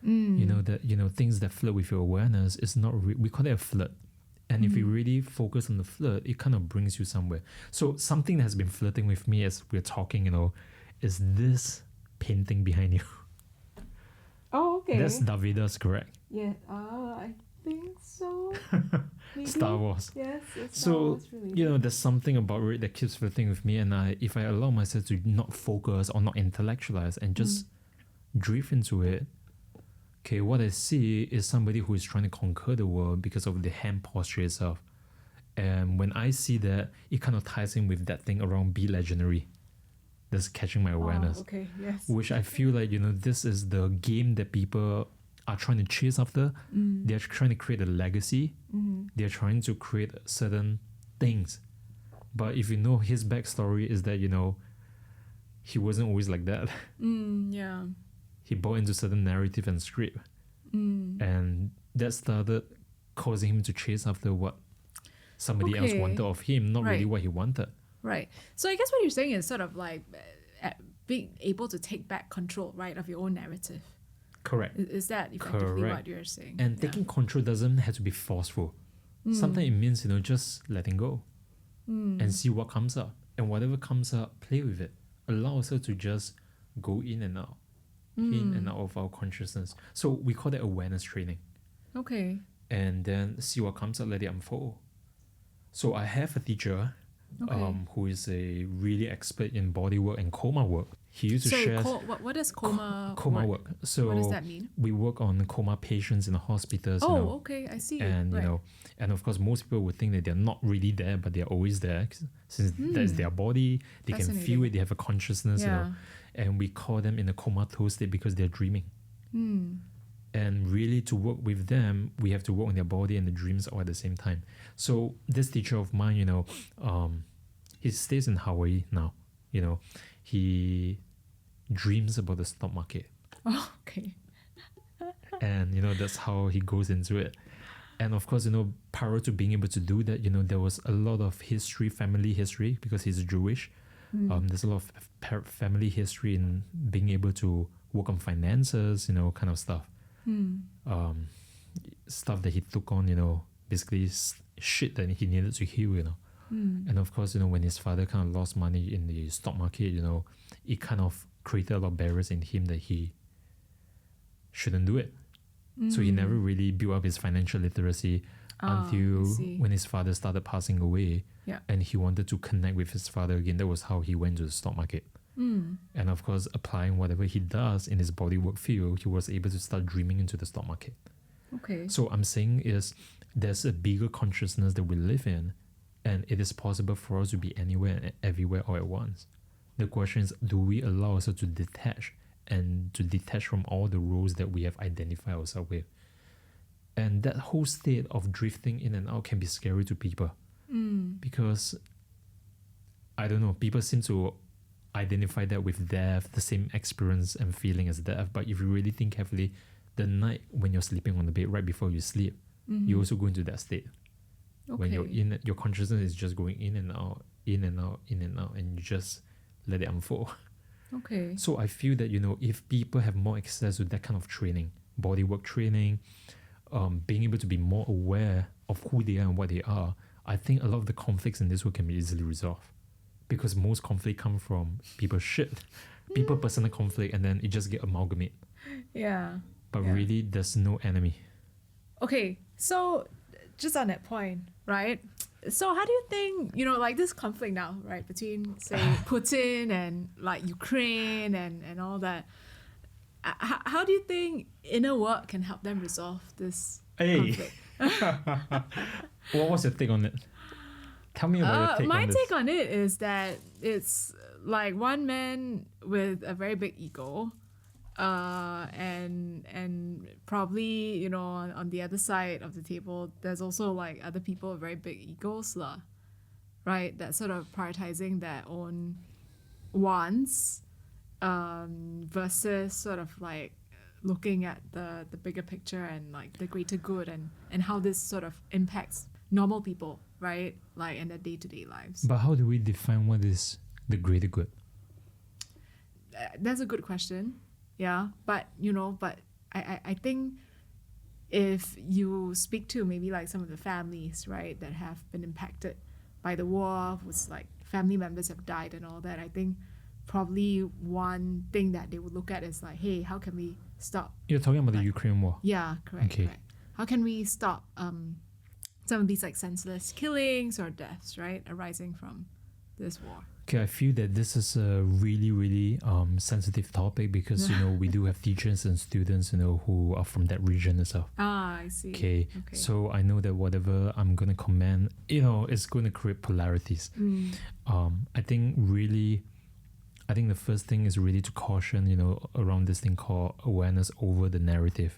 Things that flirt with your awareness is not, we call it a flirt. And if you really focus on the flirt, it kind of brings you somewhere. So something that has been flirting with me as we're talking, is this painting behind you. Oh, okay. That's Davida's, correct? Yeah. I think so. Maybe. Star Wars. Yes, it's Star Wars related. There's something about it that keeps flirting with me, and if I allow myself to not focus or not intellectualize and just drift into it, okay, what I see is somebody who is trying to conquer the world because of the hand posture itself. And when I see that, it kind of ties in with that thing around be legendary. That's catching my awareness. Okay, yes. Which I feel like, this is the game that people are trying to chase after. They're trying to create a legacy. They're trying to create certain things. But if you know his backstory is that, he wasn't always like that. Yeah. He bought into certain narrative and script. And that started causing him to chase after what somebody else wanted of him, not really what he wanted. Right. So I guess what you're saying is sort of like being able to take back control, right, of your own narrative. Correct. Is that effectively what you're saying? And taking control doesn't have to be forceful. Sometimes it means, just letting go and see what comes up. And whatever comes up, play with it. Allow yourself to just go in and out of our consciousness. So we call that awareness training. Okay. And then see what comes up, let it unfold. So I have a teacher who is a really expert in body work and coma work. He used to share... what is coma work? So what does that mean? We work on coma patients in the hospitals. Okay, I see. And, and of course, most people would think that they're not really there, but they're always there. Since that's their body, they can feel it, they have a consciousness, and we call them in a comatose state because they're dreaming. And really, to work with them, we have to work on their body and the dreams all at the same time. So this teacher of mine, he stays in Hawaii now. He dreams about the stock market. Oh, okay. And, that's how he goes into it. And of course, prior to being able to do that, there was a lot of family history, because he's Jewish. There's a lot of family history in being able to work on finances, kind of stuff. Stuff that he took on, basically shit that he needed to heal, And of course, when his father kind of lost money in the stock market, it kind of created a lot of barriers in him that he shouldn't do it. So he never really built up his financial literacy until when his father started passing away. Yeah. And he wanted to connect with his father again. That was how he went to the stock market. And of course, applying whatever he does in his bodywork field, he was able to start dreaming into the stock market. Okay. So I'm saying is there's a bigger consciousness that we live in, and it is possible for us to be anywhere and everywhere all at once. The question is, do we allow ourselves to detach from all the roles that we have identified ourselves with? And that whole state of drifting in and out can be scary to people. Because, I don't know, people seem to identify that with death, the same experience and feeling as death. But if you really think carefully, the night when you're sleeping on the bed, right before you sleep, you also go into that state. Okay. When you're in, your consciousness is just going in and out, in and out, in and out, and you just let it unfold. Okay. So I feel that, if people have more access to that kind of training, bodywork training, being able to be more aware of who they are and what they are, I think a lot of the conflicts in this world can be easily resolved. Because most conflict come from people personal conflict, and then it just get amalgamate. Yeah. But really, there's no enemy. Okay, so just on that point, right? So how do you think, like this conflict now, right, between, say, Putin and like Ukraine and all that, how do you think inner work can help them resolve this conflict? What was your take on it? Tell me about your take my on this. take on it is that it's like one man with a very big ego, and probably on the other side of the table there's also like other people with very big egos lah, right? That sort of prioritizing their own wants, versus sort of like looking at the bigger picture and like the greater good and how this sort of impacts normal people, right? Like in their day-to-day lives. But how do we define what is the greater good? That's a good question. Yeah. But, I think if you speak to maybe like some of the families, right, that have been impacted by the war, with like family members have died and all that, I think probably one thing that they would look at is like, hey, how can we stop? You're talking about the Ukraine war. Yeah, correct. Okay. Correct. How can we stop some of these like senseless killings or deaths, right, arising from this war? Okay, I feel that this is a really, really sensitive topic because we do have teachers and students who are from that region as well. Ah, I see. Okay, so I know that whatever I'm gonna comment, it's going to create polarities. I think the first thing is really to caution, around this thing called awareness over the narrative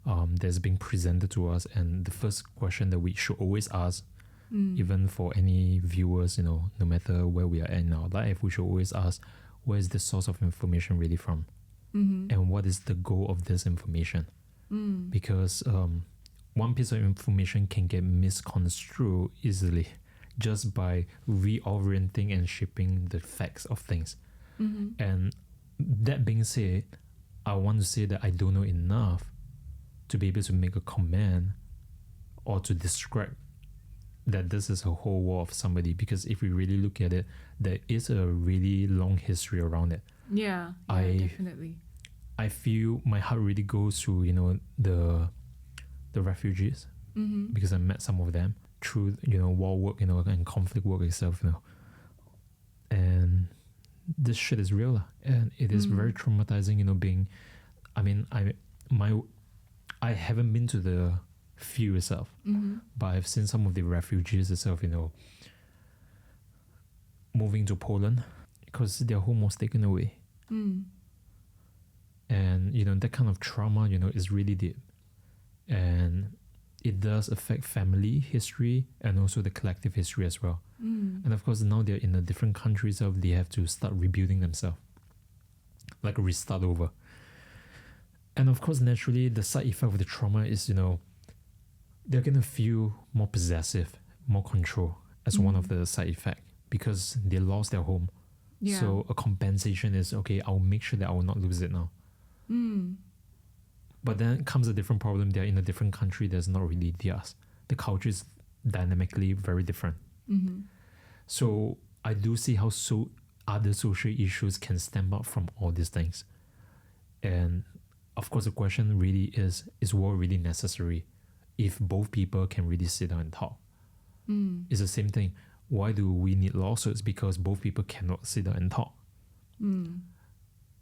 that's being presented to us. And the first question that we should always ask, even for any viewers, no matter where we are at in our life, we should always ask, where is the source of information really from? And what is the goal of this information? Because one piece of information can get misconstrued easily just by reorienting and shaping the facts of things. And that being said, I want to say that I don't know enough to be able to make a comment or to describe that this is a whole war of somebody, because if we really look at it, there is a really long history around it. Yeah, definitely. I feel my heart really goes to the refugees, because I met some of them through war work and conflict work itself, and this shit is real, and it is very traumatizing, being, I haven't been to the field itself, but I've seen some of the refugees itself, moving to Poland because their home was taken away. And that kind of trauma is really deep, and it does affect family history and also the collective history as well. And of course now they're in a different country, so they have to start rebuilding themselves, like a restart over. And of course naturally the side effect of the trauma is they're gonna feel more possessive, more control as one of the side effects, because they lost their home. So a compensation is, okay, I'll make sure that I will not lose it now. But then comes a different problem. They're in a different country that's not really theirs. The culture is dynamically very different. So I do see how other social issues can stem up from all these things. And of course the question really is war really necessary if both people can really sit down and talk? It's the same thing. Why do we need lawsuits? Because both people cannot sit down and talk.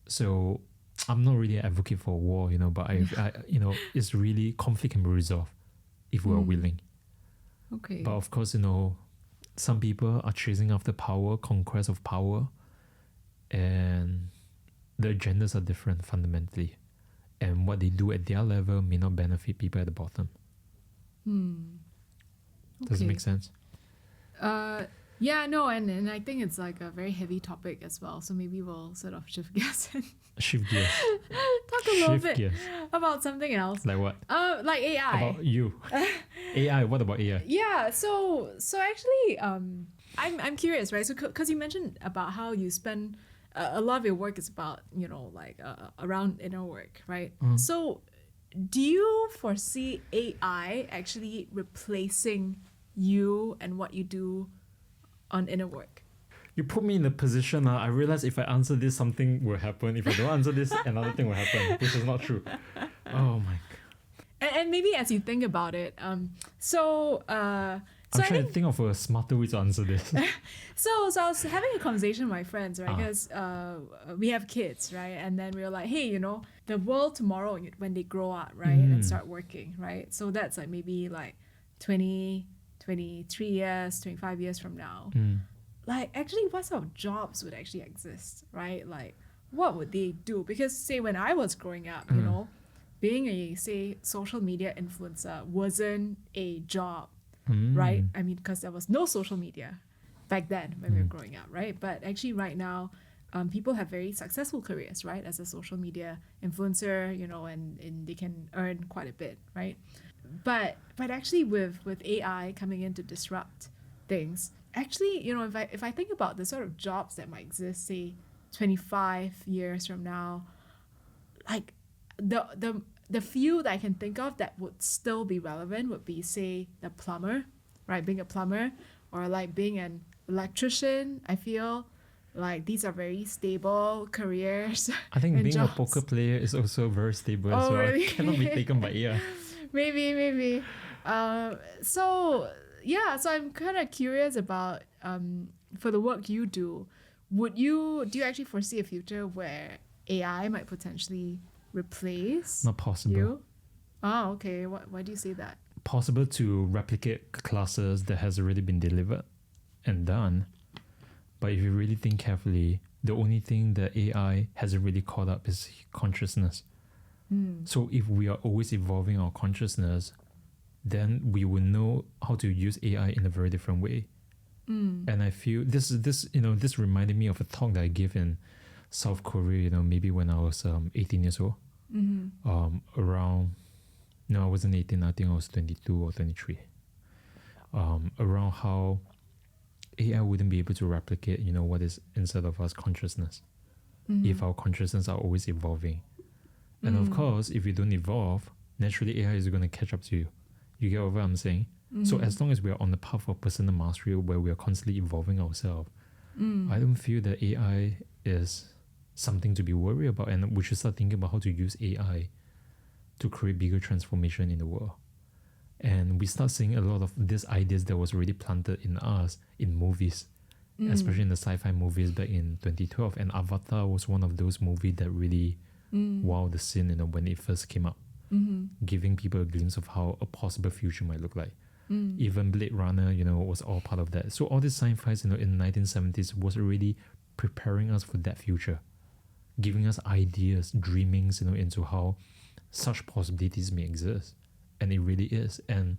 So I'm not really an advocate for war, but I it's really, conflict can be resolved if we are willing. Okay. But of course, some people are chasing after power, conquest of power, and the agendas are different fundamentally. And what they do at their level may not benefit people at the bottom. Does it make sense? Yeah, no, and I think it's like a very heavy topic as well. So maybe we'll sort of shift gears and Shift gears. talk a little bit about something else. Like what? Like AI. About you. AI. What about AI? Yeah. So actually, I'm curious, right? So because you mentioned about how you spend a lot of your work is about around inner work, right? So do you foresee AI actually replacing you and what you do on inner work? You put me in a position, I realize if I answer this, something will happen. If I don't answer this, another thing will happen, which is not true. Oh my God. And maybe as you think about it, I'm trying to think of a smarter way to answer this. So I was having a conversation with my friends, right? Because we have kids, right? And then we were like, hey, the world tomorrow when they grow up, right? And start working, right? So that's like maybe like 20, 23 years, 25 years from now. Like actually what sort of jobs would actually exist, right? Like what would they do? Because say when I was growing up, being a, say, social media influencer wasn't a job, right? I mean, because there was no social media back then when we were growing up, right? But actually right now, people have very successful careers, right? As a social media influencer, and they can earn quite a bit, right? But actually with AI coming in to disrupt things, actually, if I think about the sort of jobs that might exist, say 25 years from now, like the few that I can think of that would still be relevant would be, say, the plumber, right? Being a plumber, or like being an electrician. I feel like these are very stable careers. I think and being jobs. a poker player is also very stable as Oh, well. really? It cannot be taken by AI. Maybe. So I'm kind of curious about for the work you do, do you actually foresee a future where AI might potentially replace Not possible. you? Oh, okay. Why do you say that? Possible to replicate classes that has already been delivered and done. But if you really think carefully, the only thing that AI hasn't really caught up is consciousness. So if we are always evolving our consciousness, then we will know how to use AI in a very different way. And I feel this reminded me of a talk that I gave in South Korea, maybe when I was 18 years old. I wasn't 18, I think I was 22 or 23. Around how AI wouldn't be able to replicate, what is inside of us consciousness. If our consciousness are always evolving. And of course, if you don't evolve, naturally AI is going to catch up to you. You get what I'm saying? So as long as we are on the path of personal mastery where we are constantly evolving ourselves, I don't feel that AI is something to be worried about, and we should start thinking about how to use AI to create bigger transformation in the world. And we start seeing a lot of these ideas that was already planted in us in movies, especially in the sci-fi movies back in 2012. And Avatar was one of those movies that really wowed the scene, when it first came out, giving people a glimpse of how a possible future might look like. Even Blade Runner, was all part of that. So all these sci-fi, in the 1970s was already preparing us for that future, giving us ideas, dreamings, into how such possibilities may exist. And it really is. And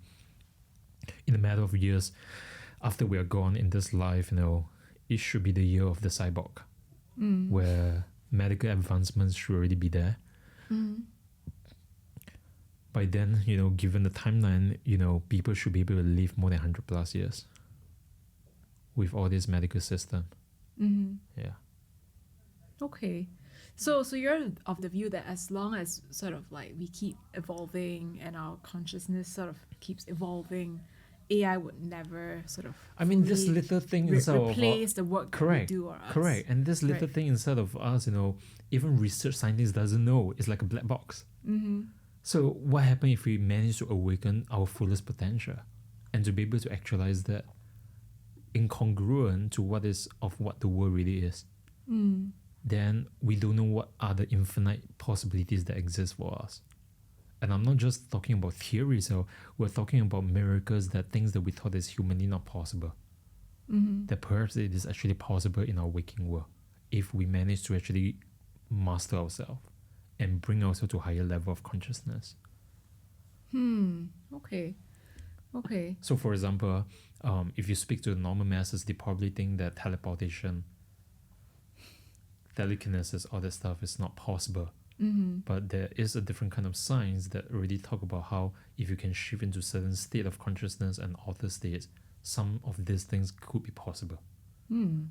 in a matter of years, after we are gone in this life, it should be the year of the cyborg, where medical advancements should already be there. By then, given the timeline, people should be able to live more than 100 plus years with all this medical system. Yeah. Okay. So you're of the view that as long as sort of like we keep evolving and our consciousness sort of keeps evolving, AI would never sort of this little thing inside of replace the work that we do or us. Correct. And this little thing inside of us, even research scientists doesn't know. It's like a black box. So what happens if we manage to awaken our fullest potential and to be able to actualize that incongruent to what the world really is? Then we don't know what are the infinite possibilities that exist for us. And I'm not just talking about theories, so we're talking about miracles, that things that we thought is humanly not possible. That perhaps it is actually possible in our waking world if we manage to actually master ourselves and bring ourselves to a higher level of consciousness. Okay. So for example, if you speak to the normal masses, they probably think that teleportation, telekinesis, all that stuff is not possible. But there is a different kind of science that already talk about how if you can shift into certain state of consciousness and altered states, some of these things could be possible.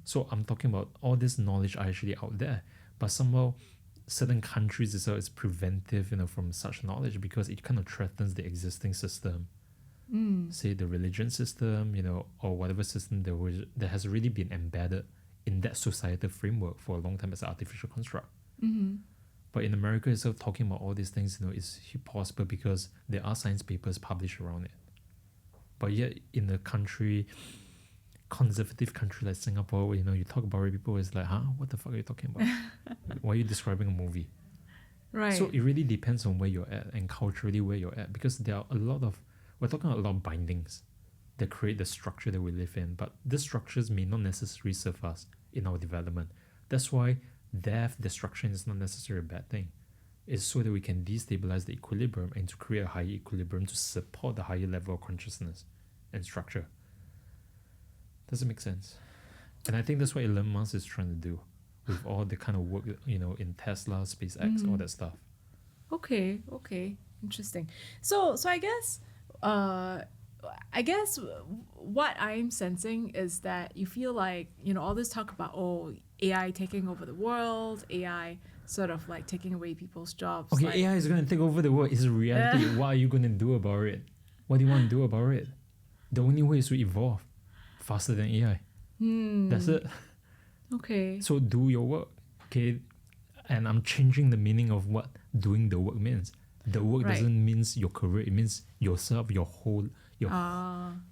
So I'm talking about all this knowledge are actually out there, but somehow certain countries itself is preventive, from such knowledge because it kind of threatens the existing system. Say the religion system, or whatever system that has already been embedded in that societal framework for a long time as an artificial construct. But in America itself, talking about all these things, is possible because there are science papers published around it. But yet in a conservative country like Singapore, you talk about it, people is like, what the fuck are you talking about? Why are you describing a movie? Right. So it really depends on where you're at and culturally where you're at, because there are we're talking about a lot of bindings that create the structure that we live in, but these structures may not necessarily serve us in our development. That's why death, destruction is not necessarily a bad thing. It's so that we can destabilize the equilibrium and to create a higher equilibrium to support the higher level of consciousness and structure. Does it make sense? And I think that's what Elon Musk is trying to do with all the kind of work, in Tesla, SpaceX, all that stuff. Okay, interesting. So I guess what I'm sensing is that you feel like, all this talk about AI taking over the world, AI sort of like taking away people's jobs. Okay, like, AI is going to take over the world. It's a reality. What are you going to do about it? What do you want to do about it? The only way is to evolve faster than AI. That's it. Okay. So do your work. Okay. And I'm changing the meaning of what doing the work means. The work doesn't mean your career. It means yourself,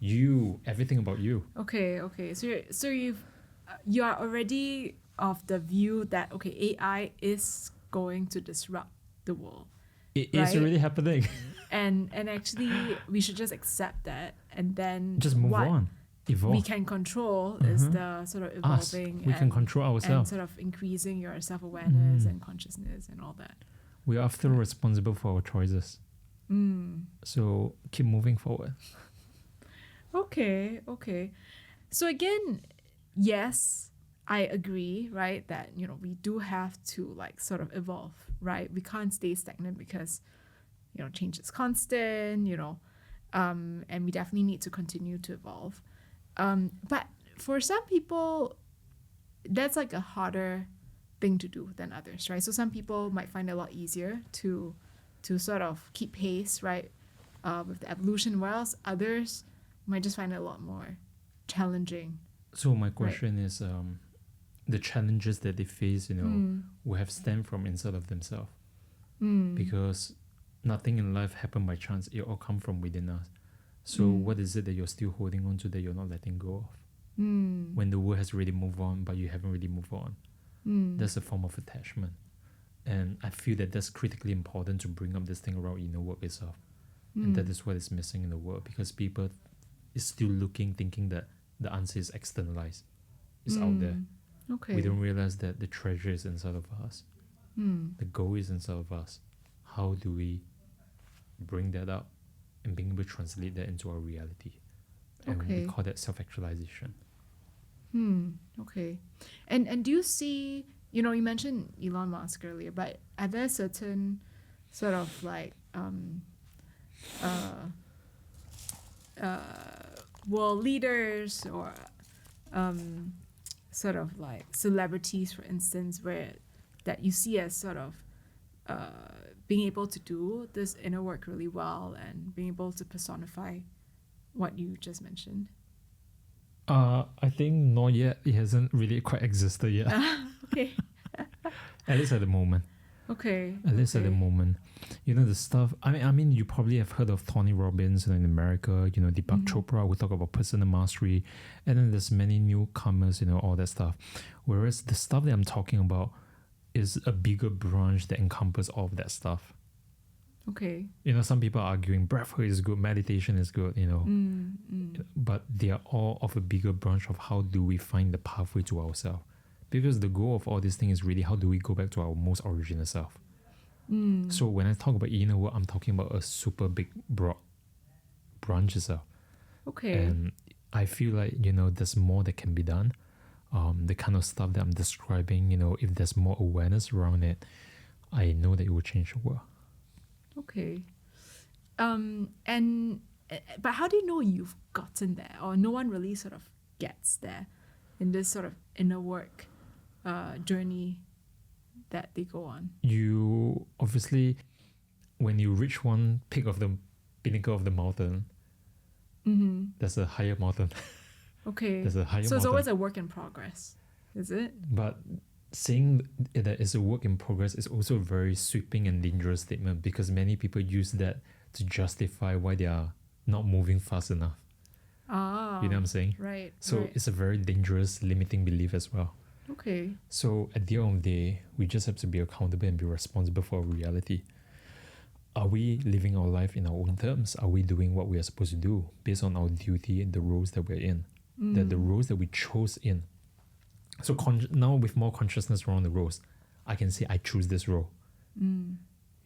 you, everything about you. Okay. So you are already of the view that AI is going to disrupt the world. It is already happening. And actually we should just accept that, and then just move on. Evolve. We can control is the sort of evolving. We can control ourselves. And sort of increasing your self-awareness and consciousness and all that. We are after responsible for our choices. So keep moving forward. Okay. So again, yes, I agree, right? That, we do have to like sort of evolve, right? We can't stay stagnant because, change is constant, and we definitely need to continue to evolve. But for some people, that's like a harder thing to do than others, right? So some people might find it a lot easier to sort of keep pace, right, with the evolution, whereas others might just find it a lot more challenging. So my question is, the challenges that they face, will have stemmed from inside of themselves, because nothing in life happened by chance. It all come from within us. So what is it that you're still holding on to that you're not letting go of? When the world has already moved on, but you haven't really moved on. That's a form of attachment. And I feel that that's critically important to bring up this thing around inner work itself. And that is what is missing in the world, because people is still looking, thinking that the answer is externalized. It's out there. Okay. We don't realize that the treasure is inside of us. The goal is inside of us. How do we bring that up and being able to translate that into our reality? And we call that self-actualization. Okay. And do you see, you mentioned Elon Musk earlier, but are there certain sort of like world leaders or sort of like celebrities, for instance, where that you see as sort of being able to do this inner work really well and being able to personify what you just mentioned? I think not yet. It hasn't really quite existed yet. Okay. At least at the moment. Okay. At least at the moment. The stuff, I mean, you probably have heard of Tony Robbins in America, Deepak Chopra, we talk about personal mastery, and then there's many newcomers, all that stuff. Whereas the stuff that I'm talking about is a bigger branch that encompasses all of that stuff. Okay. Some people are arguing breathwork is good, meditation is good, but they are all of a bigger branch of how do we find the pathway to ourselves. Because the goal of all these things is really how do we go back to our most original self. So when I talk about inner work, I'm talking about a super big, broad branch itself. Okay. And I feel like, there's more that can be done. The kind of stuff that I'm describing, if there's more awareness around it, I know that it will change the world. Okay. But how do you know you've gotten there, or no one really sort of gets there in this sort of inner work journey that they go on? You obviously, when you reach one peak of the pinnacle of the mountain, there's a higher mountain. Okay. There's a higher so it's mountain. always a work in progress, is it? But saying that it's a work in progress is also a very sweeping and dangerous statement, because many people use that to justify why they are not moving fast enough. You know what I'm saying? Right. So it's a very dangerous, limiting belief as well. Okay. So at the end of the day, we just have to be accountable and be responsible for our reality. Are we living our life in our own terms? Are we doing what we are supposed to do based on our duty and the roles that we're in? That the roles that we chose in. So now with more consciousness around the roles, I can say I choose this role.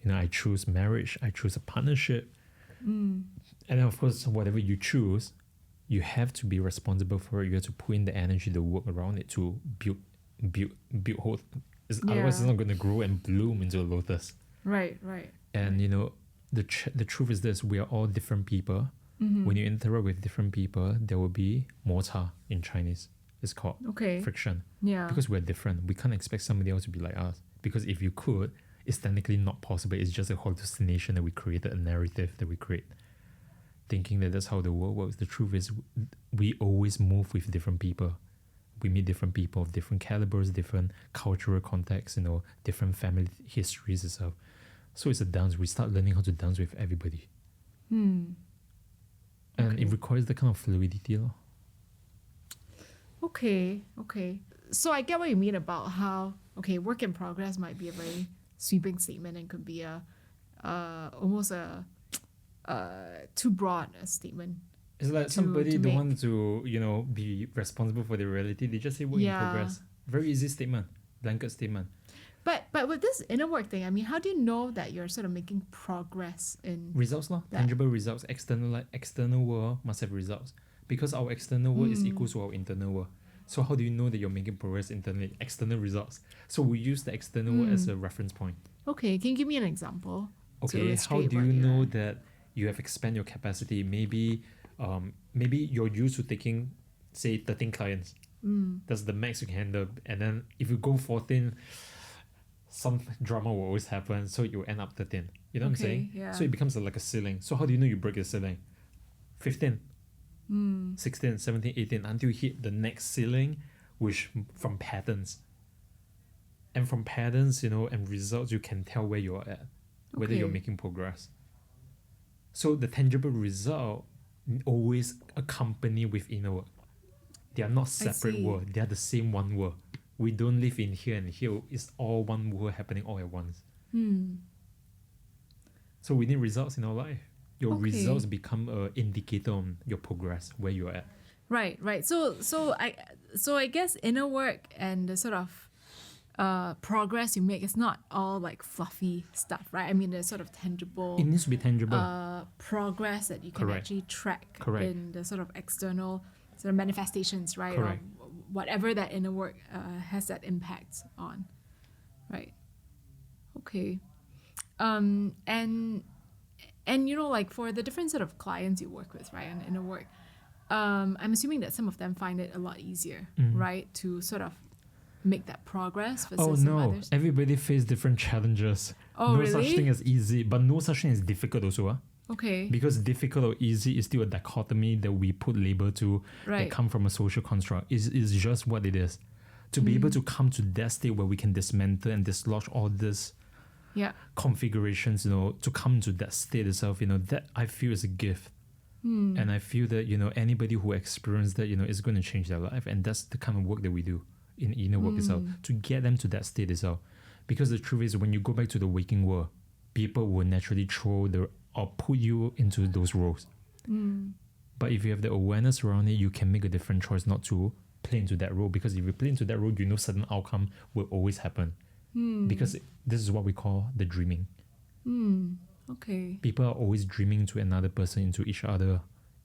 I choose marriage, I choose a partnership. And then of course, whatever you choose, you have to be responsible for it. You have to put in the energy, the work around it to build build hold. Otherwise, it's not going to grow and bloom into a lotus. Right. And the truth is this: we are all different people. When you interact with different people, there will be 摩擦 in Chinese. It's called friction. Yeah. Because we're different, we can't expect somebody else to be like us. Because if you could, it's technically not possible. It's just a hallucination that we created, a narrative that we create, thinking that that's how the world works. The truth is, we always move with different people. We meet different people of different calibers, different cultural contexts, different family histories and stuff. So it's a dance. We start learning how to dance with everybody. And it requires the kind of fluidity. Okay. So I get what you mean about how, work in progress might be a very sweeping statement and could be almost a too broad a statement. It's like somebody don't want to, be responsible for the reality. They just say work in progress. Very easy statement, blanket statement. But with this inner work thing, I mean, how do you know that you're sort of making progress in results, tangible results? External world must have results because our external world is equal to our internal world. So how do you know that you're making progress internally? External results. So we use the external world as a reference point. Okay, can you give me an example? Okay, how do you know that you have expanded your capacity? Maybe you're used to taking, say, 13 clients. That's the max you can handle. And then if you go 14, some drama will always happen, so you end up 13. You know what I'm saying? Yeah. So it becomes like a ceiling. So how do you know you break the ceiling? 15, 16, 17, 18, until you hit the next ceiling, which from patterns. And from patterns, and results, you can tell where you're at, whether you're making progress. So the tangible result always accompany with inner work. They are not separate worlds. They are the same one world. We don't live in here and here. It's all one world happening all at once. So we need results in our life. Your results become an indicator on your progress, where you're at. Right. So I guess inner work and the sort of progress you make is not all like fluffy stuff, right? I mean, there's sort of tangible. It needs to be tangible. Progress that you can actually track in the sort of external sort of manifestations, right? Correct. Or whatever that inner work has that impact on, right? Okay. And like for the different sort of clients you work with, right, and inner work, I'm assuming that some of them find it a lot easier, right, to sort of make that progress versus some others. Everybody face different challenges. Oh, no such really? thing as easy, but no such thing as difficult also. Okay. Because difficult or easy is still a dichotomy that we put label to that come from a social construct. It's just what it is. To be able to come to that state where we can dismantle and dislodge all this configurations, to come to that state itself, that I feel is a gift. And I feel that, anybody who experiences that, is going to change their life. And that's the kind of work that we do in inner work itself, to get them to that state itself. Because the truth is, when you go back to the waking world, people will naturally or put you into those roles. But if you have the awareness around it, you can make a different choice not to play into that role. Because if you play into that role, certain outcome will always happen. Because this is what we call the dreaming. Okay. People are always dreaming to another person, into each other,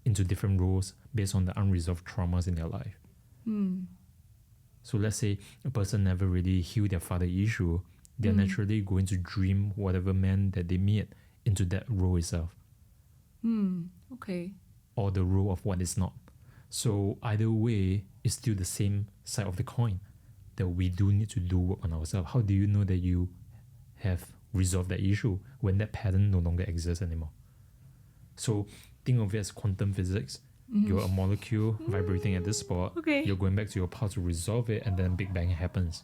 into different roles based on the unresolved traumas in their life. So let's say a person never really healed their father issue, they're naturally going to dream whatever man that they meet into that role itself. Okay. Or the role of what is not. So either way, it's still the same side of the coin, that we do need to do work on ourselves. How do you know that you have resolved that issue when that pattern no longer exists anymore? So think of it as quantum physics. You're a molecule vibrating at this spot. Okay. You're going back to your past to resolve it, and then Big Bang happens.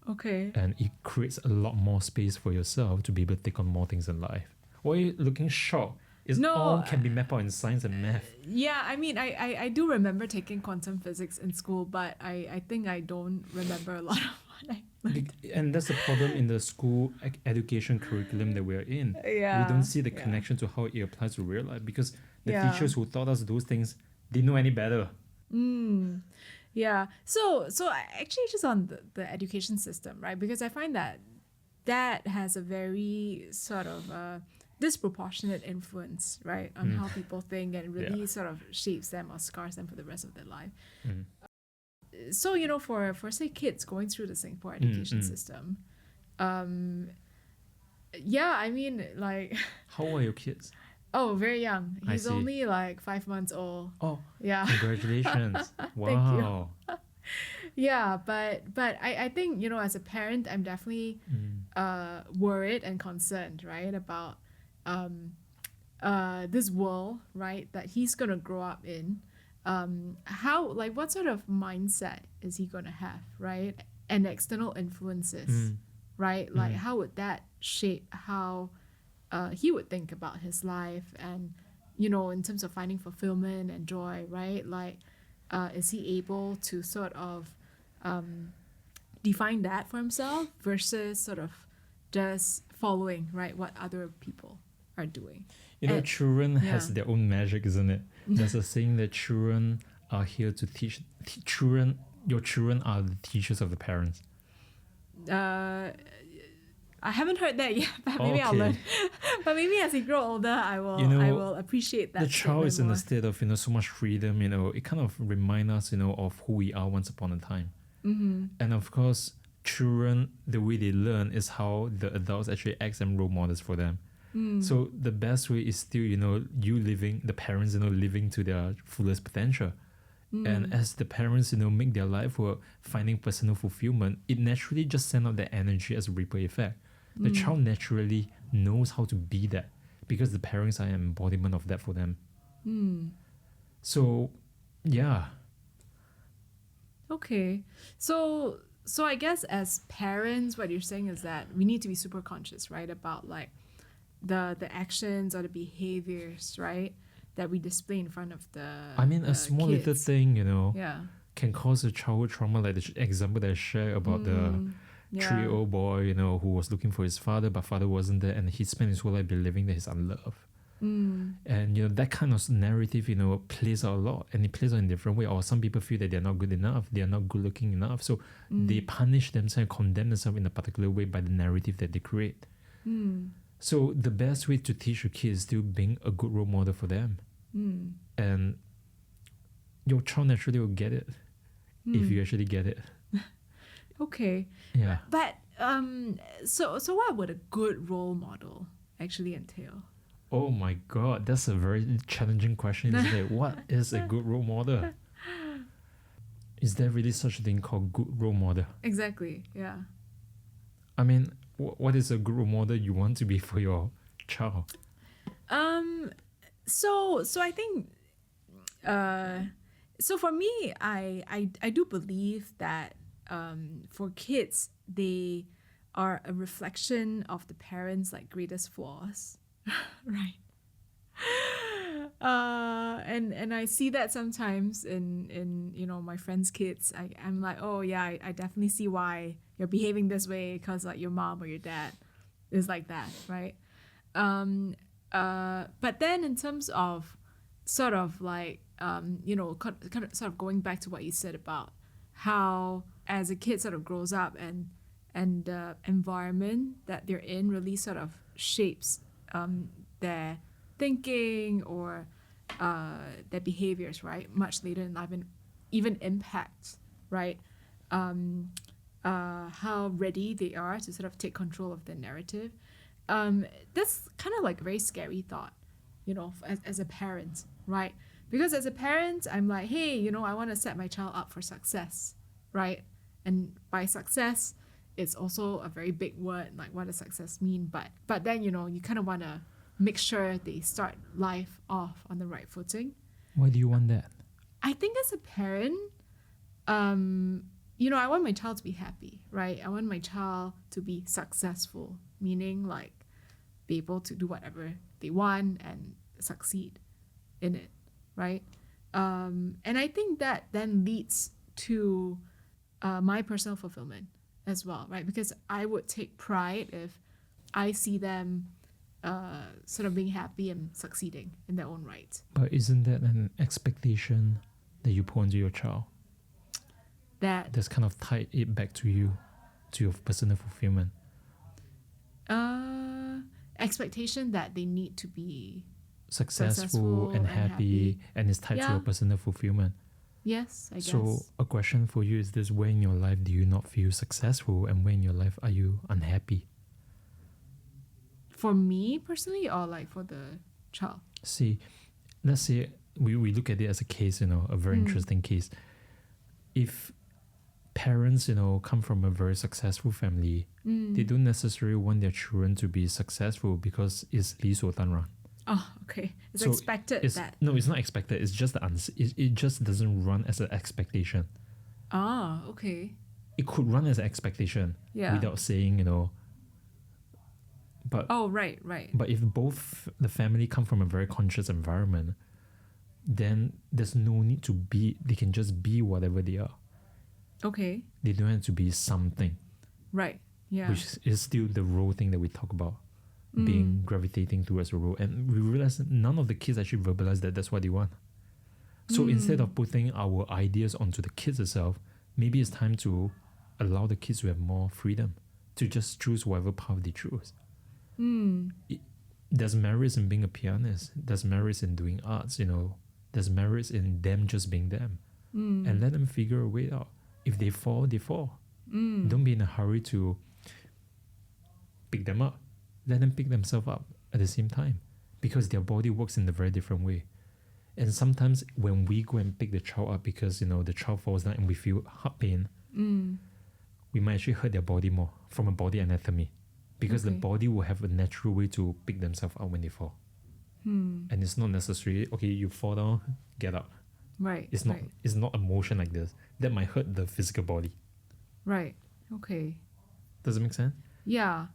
Okay. And it creates a lot more space for yourself to be able to take on more things in life. Why are you looking shocked? All can be mapped out in science and math. Yeah, I mean, I do remember taking quantum physics in school, but I think I don't remember a lot of what I learned. And that's the problem in the school education curriculum that we're in. Yeah. We don't see the connection to how it applies to real life, because the teachers who taught us those things didn't know any better. Yeah. So actually just on the education system, right? Because I find that has a very sort of disproportionate influence, right, on how people think, and really sort of shapes them or scars them for the rest of their life. so for say kids going through the Singapore education system, yeah, I mean, like, How old are your kids? oh, very young. I He's see. only like 5 months old. Oh, Yeah. congratulations. Wow. Yeah, but I think, as a parent, I'm definitely worried and concerned, right, about this world, right, that he's gonna grow up in. How, like, what sort of mindset is he gonna have, right? And external influences, right? Like, how would that shape how he would think about his life, and in terms of finding fulfillment and joy, right? Like, is he able to sort of define that for himself versus sort of just following, right, what other people are doing? Children has yeah. their own magic, isn't it? There's a saying that children are here to teach. Your children are the teachers of the parents. I haven't heard that yet, but maybe I'll learn. But maybe as I grow older, I will appreciate that. The child is in more. a state of so much freedom. It kind of reminds us of who we are once upon a time. And of course, children, the way they learn is how the adults actually act and role models for them. So the best way is still the parents living to their fullest potential. And as the parents make their life work, finding personal fulfillment, it naturally just sends out that energy as a ripple effect. The child naturally knows how to be that because the parents are an embodiment of that for them. So yeah. Okay, so I guess as parents, what you're saying is that we need to be super conscious, right, about like the actions or the behaviors, right, that we display in front of the a small kids. little thing, yeah, can cause a childhood trauma, like the example that I shared about the 3-year-old boy, who was looking for his father, but father wasn't there, and he spent his whole life believing that he's unloved. And that kind of narrative, plays out a lot, and it plays out in different way. Or some people feel that they're not good enough, they are not good looking enough, so they punish themselves and condemn themselves in a particular way by the narrative that they create. So the best way to teach your kids is still being a good role model for them. And your child naturally will get it if you actually get it. Okay. Yeah. But so what would a good role model actually entail? Oh my God, that's a very challenging question, isn't it? What is a good role model? Is there really such a thing called good role model? Exactly, yeah. I mean, what is a good role model you want to be for your child? So I think so for me, I do believe that for kids, they are a reflection of the parents' like greatest flaws. Right. And I see that sometimes in my friends' kids. I'm like, oh yeah, I definitely see why you're behaving this way, because like your mom or your dad is like that, right? But then in terms of sort of like kind of sort of going back to what you said about how as a kid sort of grows up and the environment that they're in really sort of shapes their thinking or their behaviors, right, much later in life, and even impacts, right, how ready they are to sort of take control of their narrative. That's kind of like a very scary thought, as a parent, right? Because as a parent, I'm like, hey, I want to set my child up for success, right? And by success, it's also a very big word, like what does success mean? But then, you kind of want to make sure they start life off on the right footing. Why do you want that? I think as a parent, I want my child to be happy, right? I want my child to be successful, meaning like be able to do whatever they want and succeed in it, right? And I think that then leads to my personal fulfillment as well, right? Because I would take pride if I see them sort of being happy and succeeding in their own right. But isn't that an expectation that you put onto your child? That's kind of tied it back to you, to your personal fulfillment. Expectation that they need to be successful and happy, and it's tied to your personal fulfillment. Yes, I So guess. a question for you is this: where in your life do you not feel successful, and where in your life are you unhappy? For me personally, or like for the child? See, let's say we look at it as a case, a very interesting case. If parents, come from a very successful family, they don't necessarily want their children to be successful because it's 理所当然. Oh, okay. It's So expected that. No, it's not expected. It's just the answer. It just doesn't run as an expectation. Ah, okay. It could run as an expectation Yeah. without saying, but Oh, right. but if both the family come from a very conscious environment, then there's no need to be. They can just be whatever they are. Okay. They don't have to be something, Right. Yeah. which is still the role thing that we talk about, being gravitating towards a role. And we realize that none of the kids actually verbalize that that's what they want. So instead of putting our ideas onto the kids itself, maybe it's time to allow the kids to have more freedom to just choose whatever path they choose. There's merits in being a pianist. There's merits in doing arts, There's merits in them just being them. And let them figure a way out. If they fall, they fall. Don't be in a hurry to pick them up. Let them pick themselves up at the same time, because their body works in a very different way. And sometimes when we go and pick the child up because, the child falls down and we feel heart pain, we might actually hurt their body more from a body anatomy, because the Okay. body will have a natural way to pick themselves up when they fall. And it's not necessarily, okay, you fall down, get up. Right. It's not Right. it's not a motion like this. That might hurt the physical body. Right. Okay. Does it make sense? Yeah.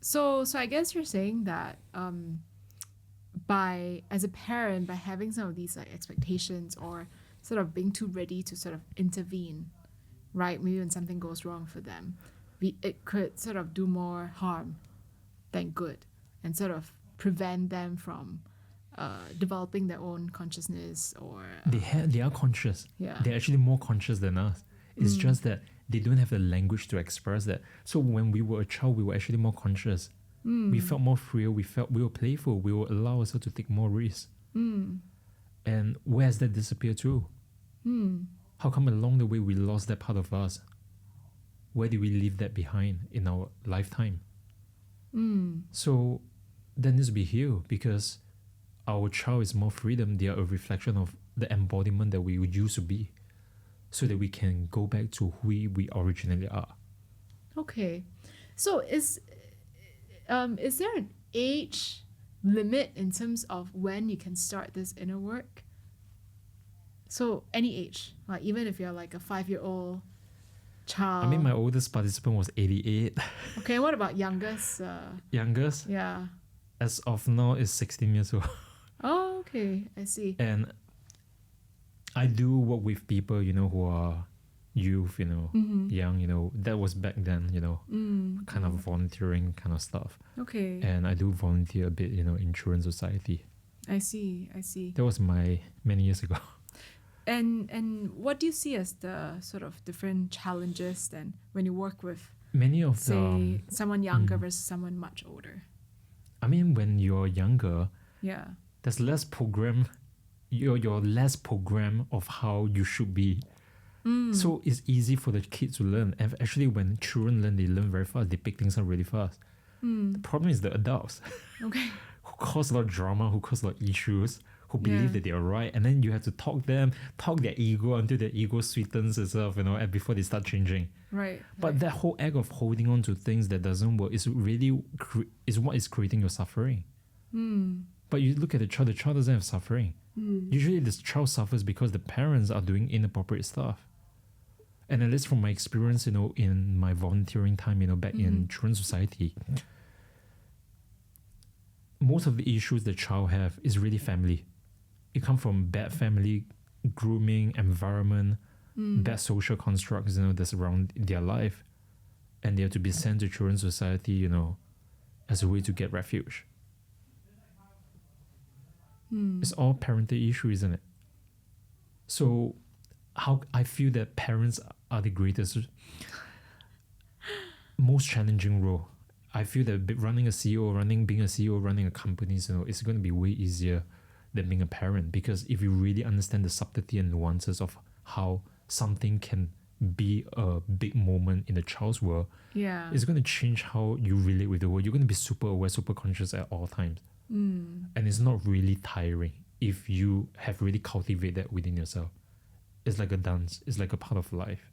So I guess you're saying that by as a parent, by having some of these like expectations or sort of being too ready to sort of intervene, right? Maybe when something goes wrong for them, it could sort of do more harm than good, and sort of prevent them from developing their own consciousness or They are conscious. Yeah. They're actually more conscious than us. It's just that they don't have the language to express that. So when we were a child, we were actually more conscious. We felt more free. We were playful. We would allow ourselves to take more risks. And where has that disappeared to? How come along the way we lost that part of us? Where did we leave that behind in our lifetime? So that needs to be healed, because our child is more freedom. They are a reflection of the embodiment that we would used to be, so that we can go back to who we originally are. Okay. So is there an age limit in terms of when you can start this inner work? So any age, like even if you're like a 5-year-old child. I mean, my oldest participant was 88. Okay, what about youngest? Youngest, Yeah. as of now, is 16 years old. Oh, okay. I see. And I do work with people, who are youth, young, that was back then, kind of volunteering kind of stuff. Okay. And I do volunteer a bit, in Children's Society. I see. That was many years ago. And what do you see as the sort of different challenges then when you work with, Many of say, someone younger versus someone much older? I mean, when you're younger, Yeah. there's less program. You're less program of how you should be. So it's easy for the kids to learn. And actually, when children learn, they learn very fast. They pick things up really fast. The problem is the adults Okay. who cause a lot of drama, who cause a lot of issues, who believe Yeah. that they are right, and then you have to talk their ego until their ego sweetens itself, and before they start changing. Right. But that whole act of holding on to things that doesn't work is really is what is creating your suffering. But you look at the child doesn't have suffering. Usually this child suffers because the parents are doing inappropriate stuff. And at least from my experience, in my volunteering time, back in Children's Society, most of the issues the child have is really family. It comes from bad family, grooming, environment, bad social constructs, that's around their life. And they have to be sent to Children's Society, as a way to get refuge. It's all parental issue, isn't it? So how I feel that parents are the greatest, most challenging role. I feel that being a CEO, running a company, it's going to be way easier than being a parent, because if you really understand the subtlety and nuances of how something can be a big moment in the child's world, Yeah. it's going to change how you relate with the world. You're going to be super aware, super conscious at all times. And it's not really tiring if you have really cultivated that within yourself. It's like a dance. It's like a part of life.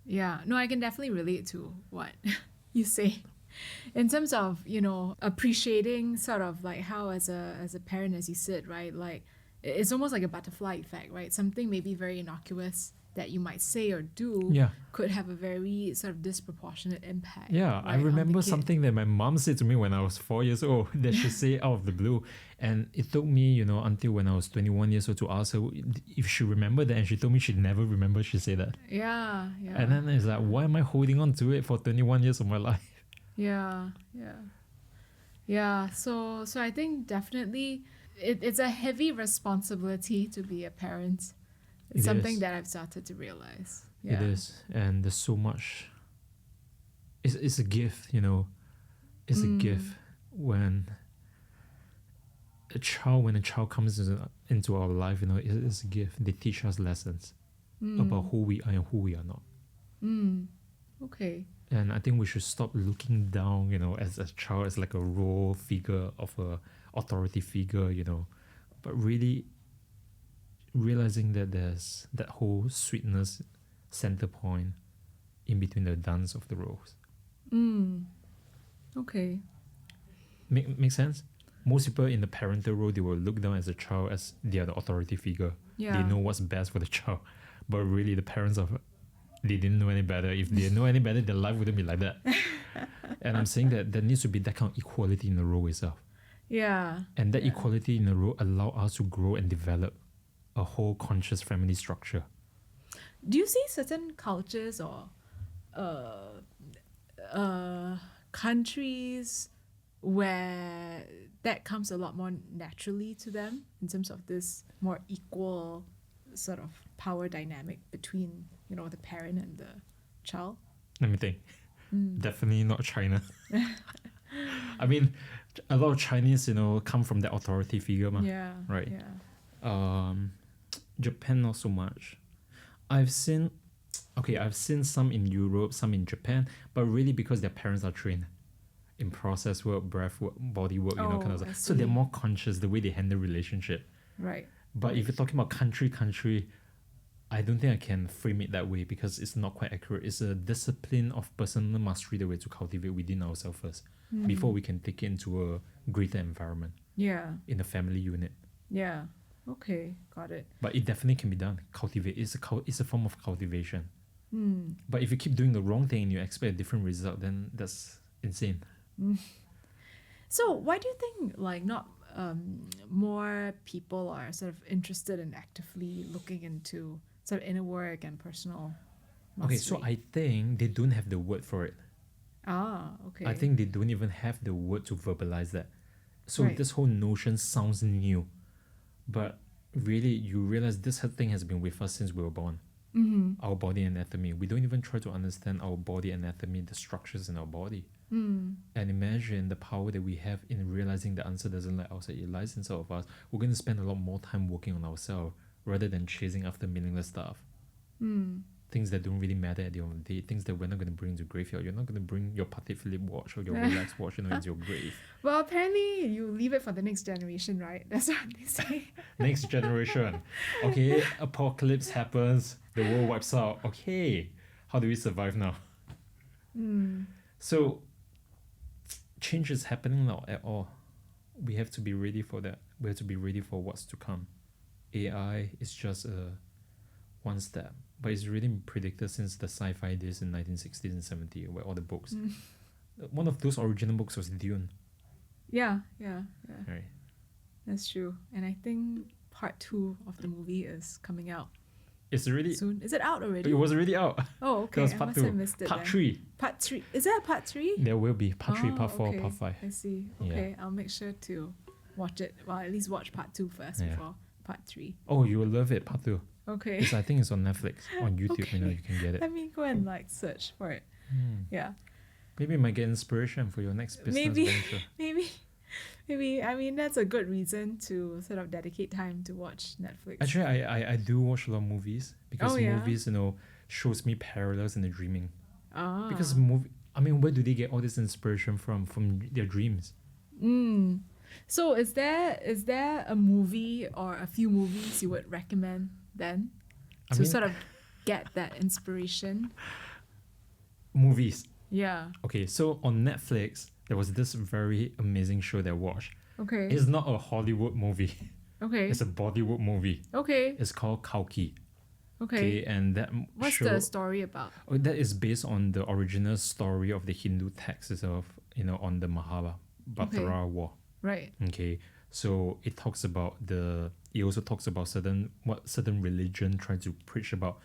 Yeah. No, I can definitely relate to what you say. In terms of, appreciating sort of like how as a parent, as you said, right? Like it's almost like a butterfly effect, right? Something maybe very innocuous that you might say or do Yeah. could have a very sort of disproportionate impact. Yeah, I right, on the remember kid. something that my mom said to me when I was 4 years old that she said out of the blue. And it took me, until when I was 21 years old to ask her if she remembered that. And she told me she'd never remember she said that. Yeah, yeah. And then it's like, why am I holding on to it for 21 years of my life? Yeah, yeah. Yeah, so I think definitely it's a heavy responsibility to be a parent. It's It something is. that I've started to realize. Yeah. It is. And there's so much. It's a gift, It's a gift when a child comes into our life, it's a gift. They teach us lessons about who we are and who we are not. Okay. And I think we should stop looking down, as a child as like a role figure of a authority figure, but really realizing that there's that whole sweetness center point in between the dance of the roles. Okay. Make sense? Most people in the parental role, they will look down as a child as they are the authority figure. Yeah. They know what's best for the child. But really the parents they didn't know any better. If they know any better, their life wouldn't be like that. And I'm saying that there needs to be that kind of equality in the role itself. Yeah. And that equality in the role allow us to grow and develop a whole conscious family structure. Do you see certain cultures or countries where that comes a lot more naturally to them in terms of this more equal sort of power dynamic between, the parent and the child? Let me think. Definitely not China. I mean, a lot of Chinese, come from that authority figure, Yeah. right? Yeah. Japan not so much. I've seen some in Europe, some in Japan, but really because their parents are trained in process work, breath work, body work, kind of I stuff. So they're see. more conscious the way they handle relationship. Right. But if you're talking about country, I don't think I can frame it that way because it's not quite accurate. It's a discipline of personal mastery that we have to cultivate within ourselves first before we can take it into a greater environment Yeah. in a family unit. Yeah. Okay. Got it. But it definitely can be done. Cultivate. It's a form of cultivation. But if you keep doing the wrong thing and you expect a different result, then that's insane. So why do you think not more people are sort of interested in actively looking into sort of inner work and personal mastery? Okay, so I think they don't have the word for it. Okay. I think they don't even have the word to verbalize that. So Right. this whole notion sounds new, but really you realize this thing has been with us since we were born. Our body anatomy. We don't even try to understand our body anatomy, the structures in our body. And imagine the power that we have in realizing the answer doesn't lie outside, it lies inside of us. We're going to spend a lot more time working on ourselves rather than chasing after meaningless stuff. Things that don't really matter at the end of the day, things that we're not going to bring to graveyard. You're not going to bring your Patek Philippe watch or your Rolex watch into your grave. Well, apparently you leave it for the next generation, right? That's what they say. Next generation. Okay, apocalypse happens, the world wipes out. Okay, how do we survive now? So, change is happening now at all. We have to be ready for that. We have to be ready for what's to come. AI is just one step, but it's really been predicted since the sci-fi days in 1960s and 70s, where all the books. One of those original books was Dune. Yeah. Right. That's true. And I think part 2 of the movie is coming out It's already. soon. Is it out already? It was already out. Oh, okay. That was I part must 2. have missed it. Part then. 3. Part 3. Is there a part 3? There will be part 3, part 4, okay. part 5. I see. Yeah. Okay, I'll make sure to watch it. Well, at least watch part 2 first Yeah. before part 3. Oh, you will love it, part 2. Okay. I think it's on Netflix, on YouTube. Okay. You can get it. Let me go and search for it. Yeah. Maybe you might get inspiration for your next business Maybe. venture. Maybe Maybe, I mean, that's a good reason to sort of dedicate time to watch Netflix. Actually, I do watch a lot of movies because Oh, yeah? movies, shows me parallels in the dreaming. Ah. Because where do they get all this inspiration from? From their dreams. So is there a movie or a few movies you would recommend then to sort of get that inspiration? Movies. Yeah. Okay, so on Netflix, there was this very amazing show that I watched. Okay. It's not a Hollywood movie. Okay. It's a Bollywood movie. Okay. It's called Kalki. Okay. And that What's show, the story about? that is based on the original story of the Hindu texts of on the Mahabharata war. Right. Okay, so it talks about it also talks about certain religion trying to preach about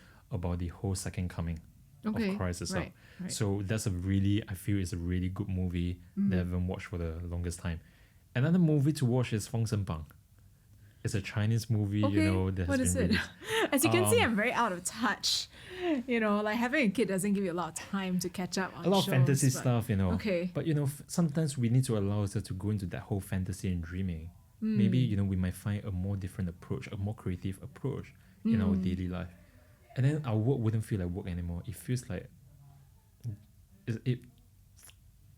the whole second coming of Christ itself. Right. So that's I feel it's a really good movie that I haven't watched for the longest time. Another movie to watch is Feng Shen Bang. It's a Chinese movie, that What has is been it? released. As you can see, I'm very out of touch. Like having a kid doesn't give you a lot of time to catch up on A lot of shows, fantasy but- stuff, Okay. But sometimes we need to allow ourselves to go into that whole fantasy and dreaming. Maybe we might find a more different approach, a more creative approach in our daily life, and then our work wouldn't feel like work anymore. It feels like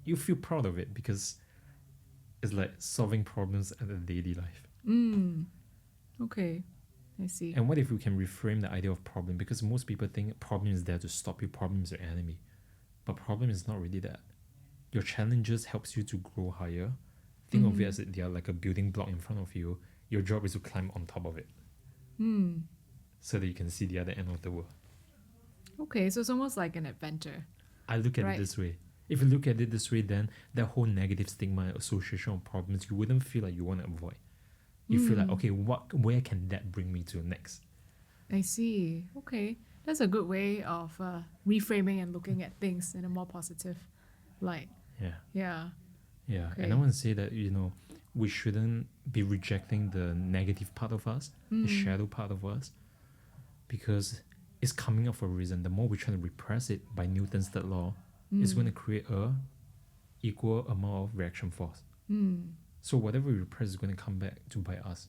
you feel proud of it because it's like solving problems in the daily life. Okay. I see. And what if we can reframe the idea of problem? Because most people think problem is there to stop you, problem is your enemy. But problem is not really that. Your challenges helps you to grow higher. Think of it as they are like a building block in front of you. Your job is to climb on top of it. So that you can see the other end of the world. Okay, so it's almost like an adventure. I look at Right. it this way. If you look at it this way, then that whole negative stigma and association of problems, you wouldn't feel like you want to avoid. You feel like, okay, where can that bring me to next? I see. Okay. That's a good way of reframing and looking at things in a more positive light. Yeah. Yeah. Yeah. Okay. And I want to say that, we shouldn't be rejecting the negative part of us, the shadow part of us, because it's coming up for a reason. The more we try to repress it by Newton's third law, it's going to create a equal amount of reaction force. So whatever we repress is going to come back to bite us.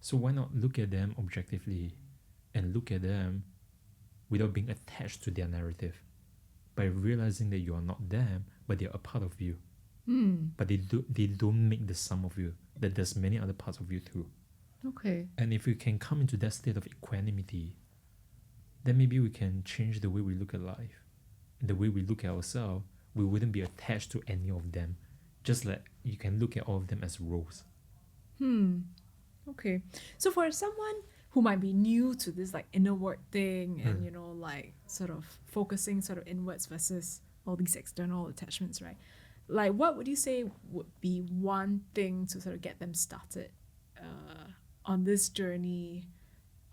So why not look at them objectively and look at them without being attached to their narrative, by realizing that you are not them, but they are a part of you. But they don't make the sum of you, that there's many other parts of you too. Okay. And if we can come into that state of equanimity, then maybe we can change the way we look at life, the way we look at ourselves. We wouldn't be attached to any of them. Just like you can look at all of them as roles. Okay. So for someone who might be new to this like inner work thing and like sort of focusing sort of inwards versus all these external attachments, right? Like what would you say would be one thing to sort of get them started on this journey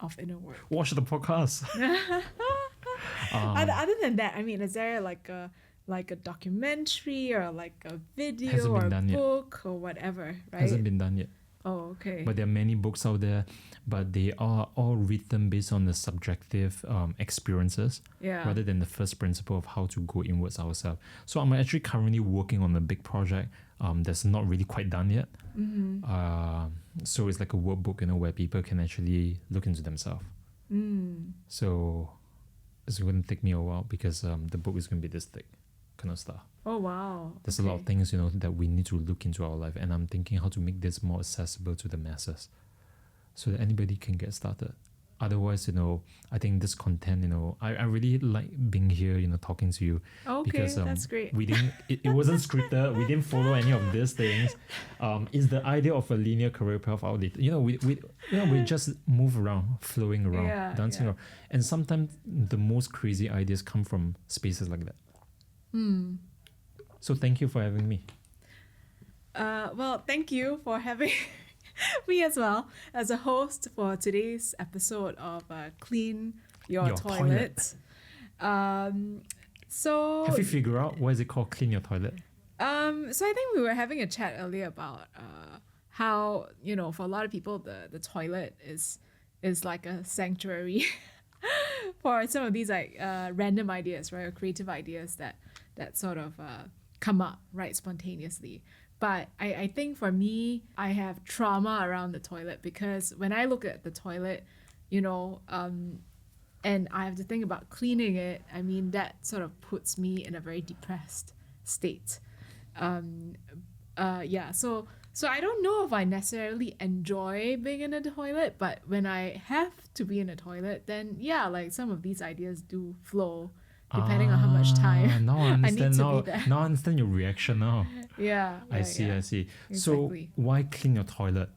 of inner work? Watch the podcast. Other than that, I mean, is there like a documentary or like a video Hasn't or been a done yet. book or whatever, right? Hasn't been done yet. Oh, okay. But there are many books out there, but they are all written based on the subjective experiences rather than the first principle of how to go inwards ourselves. So I'm actually currently working on a big project that's not really quite done yet. So it's like a workbook, where people can actually look into themselves. So it's going to take me a while because the book is going to be this thick, kind of stuff. Oh, wow. There's a lot of things, that we need to look into our life. And I'm thinking how to make this more accessible to the masses so that anybody can get started. Otherwise, I think this content, I really like being here, talking to you. Okay, because, that's great. We didn't, it wasn't scripted. We didn't follow any of these things. It's the idea of a linear career path outlet. We just move around, flowing around, dancing around. And sometimes the most crazy ideas come from spaces like that. So thank you for having me. Well, thank you for having me as well as a host for today's episode of Clean Your Toilet. So Have you figured out why is it called Clean Your Toilet? So I think we were having a chat earlier about how for a lot of people the toilet is like a sanctuary for some of these like random ideas, right, or creative ideas that sort of come up right spontaneously. But I think for me, I have trauma around the toilet because when I look at the toilet, you know, and I have to think about cleaning it, I mean, that sort of puts me in a very depressed state. Yeah, so I don't know if I necessarily enjoy being in a toilet, but when I have to be in a toilet, then yeah, like some of these ideas do flow depending on how much time Now I I understand. need to now, be there. now I understand your reaction now. Yeah, I see. yeah, I see. exactly. So why clean your toilet?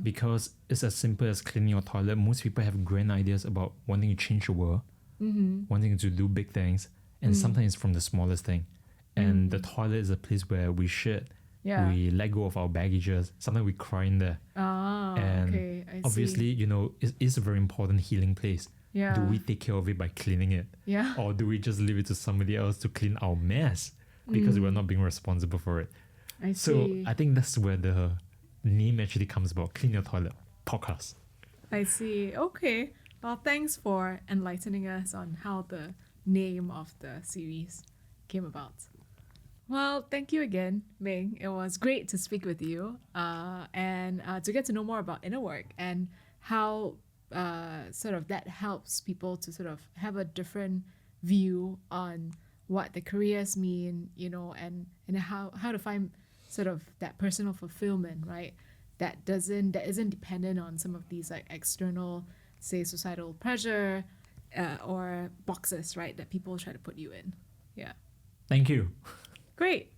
Because it's as simple as cleaning your toilet. Most people have grand ideas about wanting to change the world, wanting to do big things, and sometimes it's from the smallest thing. And the toilet is a place where we shit. Yeah. We let go of our baggages. Sometimes we cry in there. And okay, I obviously, see. you know, it is a very important healing place. Yeah. Do we take care of it by cleaning it? Yeah. Or do we just leave it to somebody else to clean our mess because we're not being responsible for it? I So see. I think that's where the name actually comes about. Clean Your Toilet podcast. I see. Okay. Well, thanks for enlightening us on how the name of the series came about. Well, thank you again, Ming. It was great to speak with you and to get to know more about inner work and how sort of that helps people to sort of have a different view on what the careers mean, you know, and how to find sort of that personal fulfillment, right? That isn't dependent on some of these like external, say, societal pressure or boxes, right? That people try to put you in. Yeah. Thank you. Great.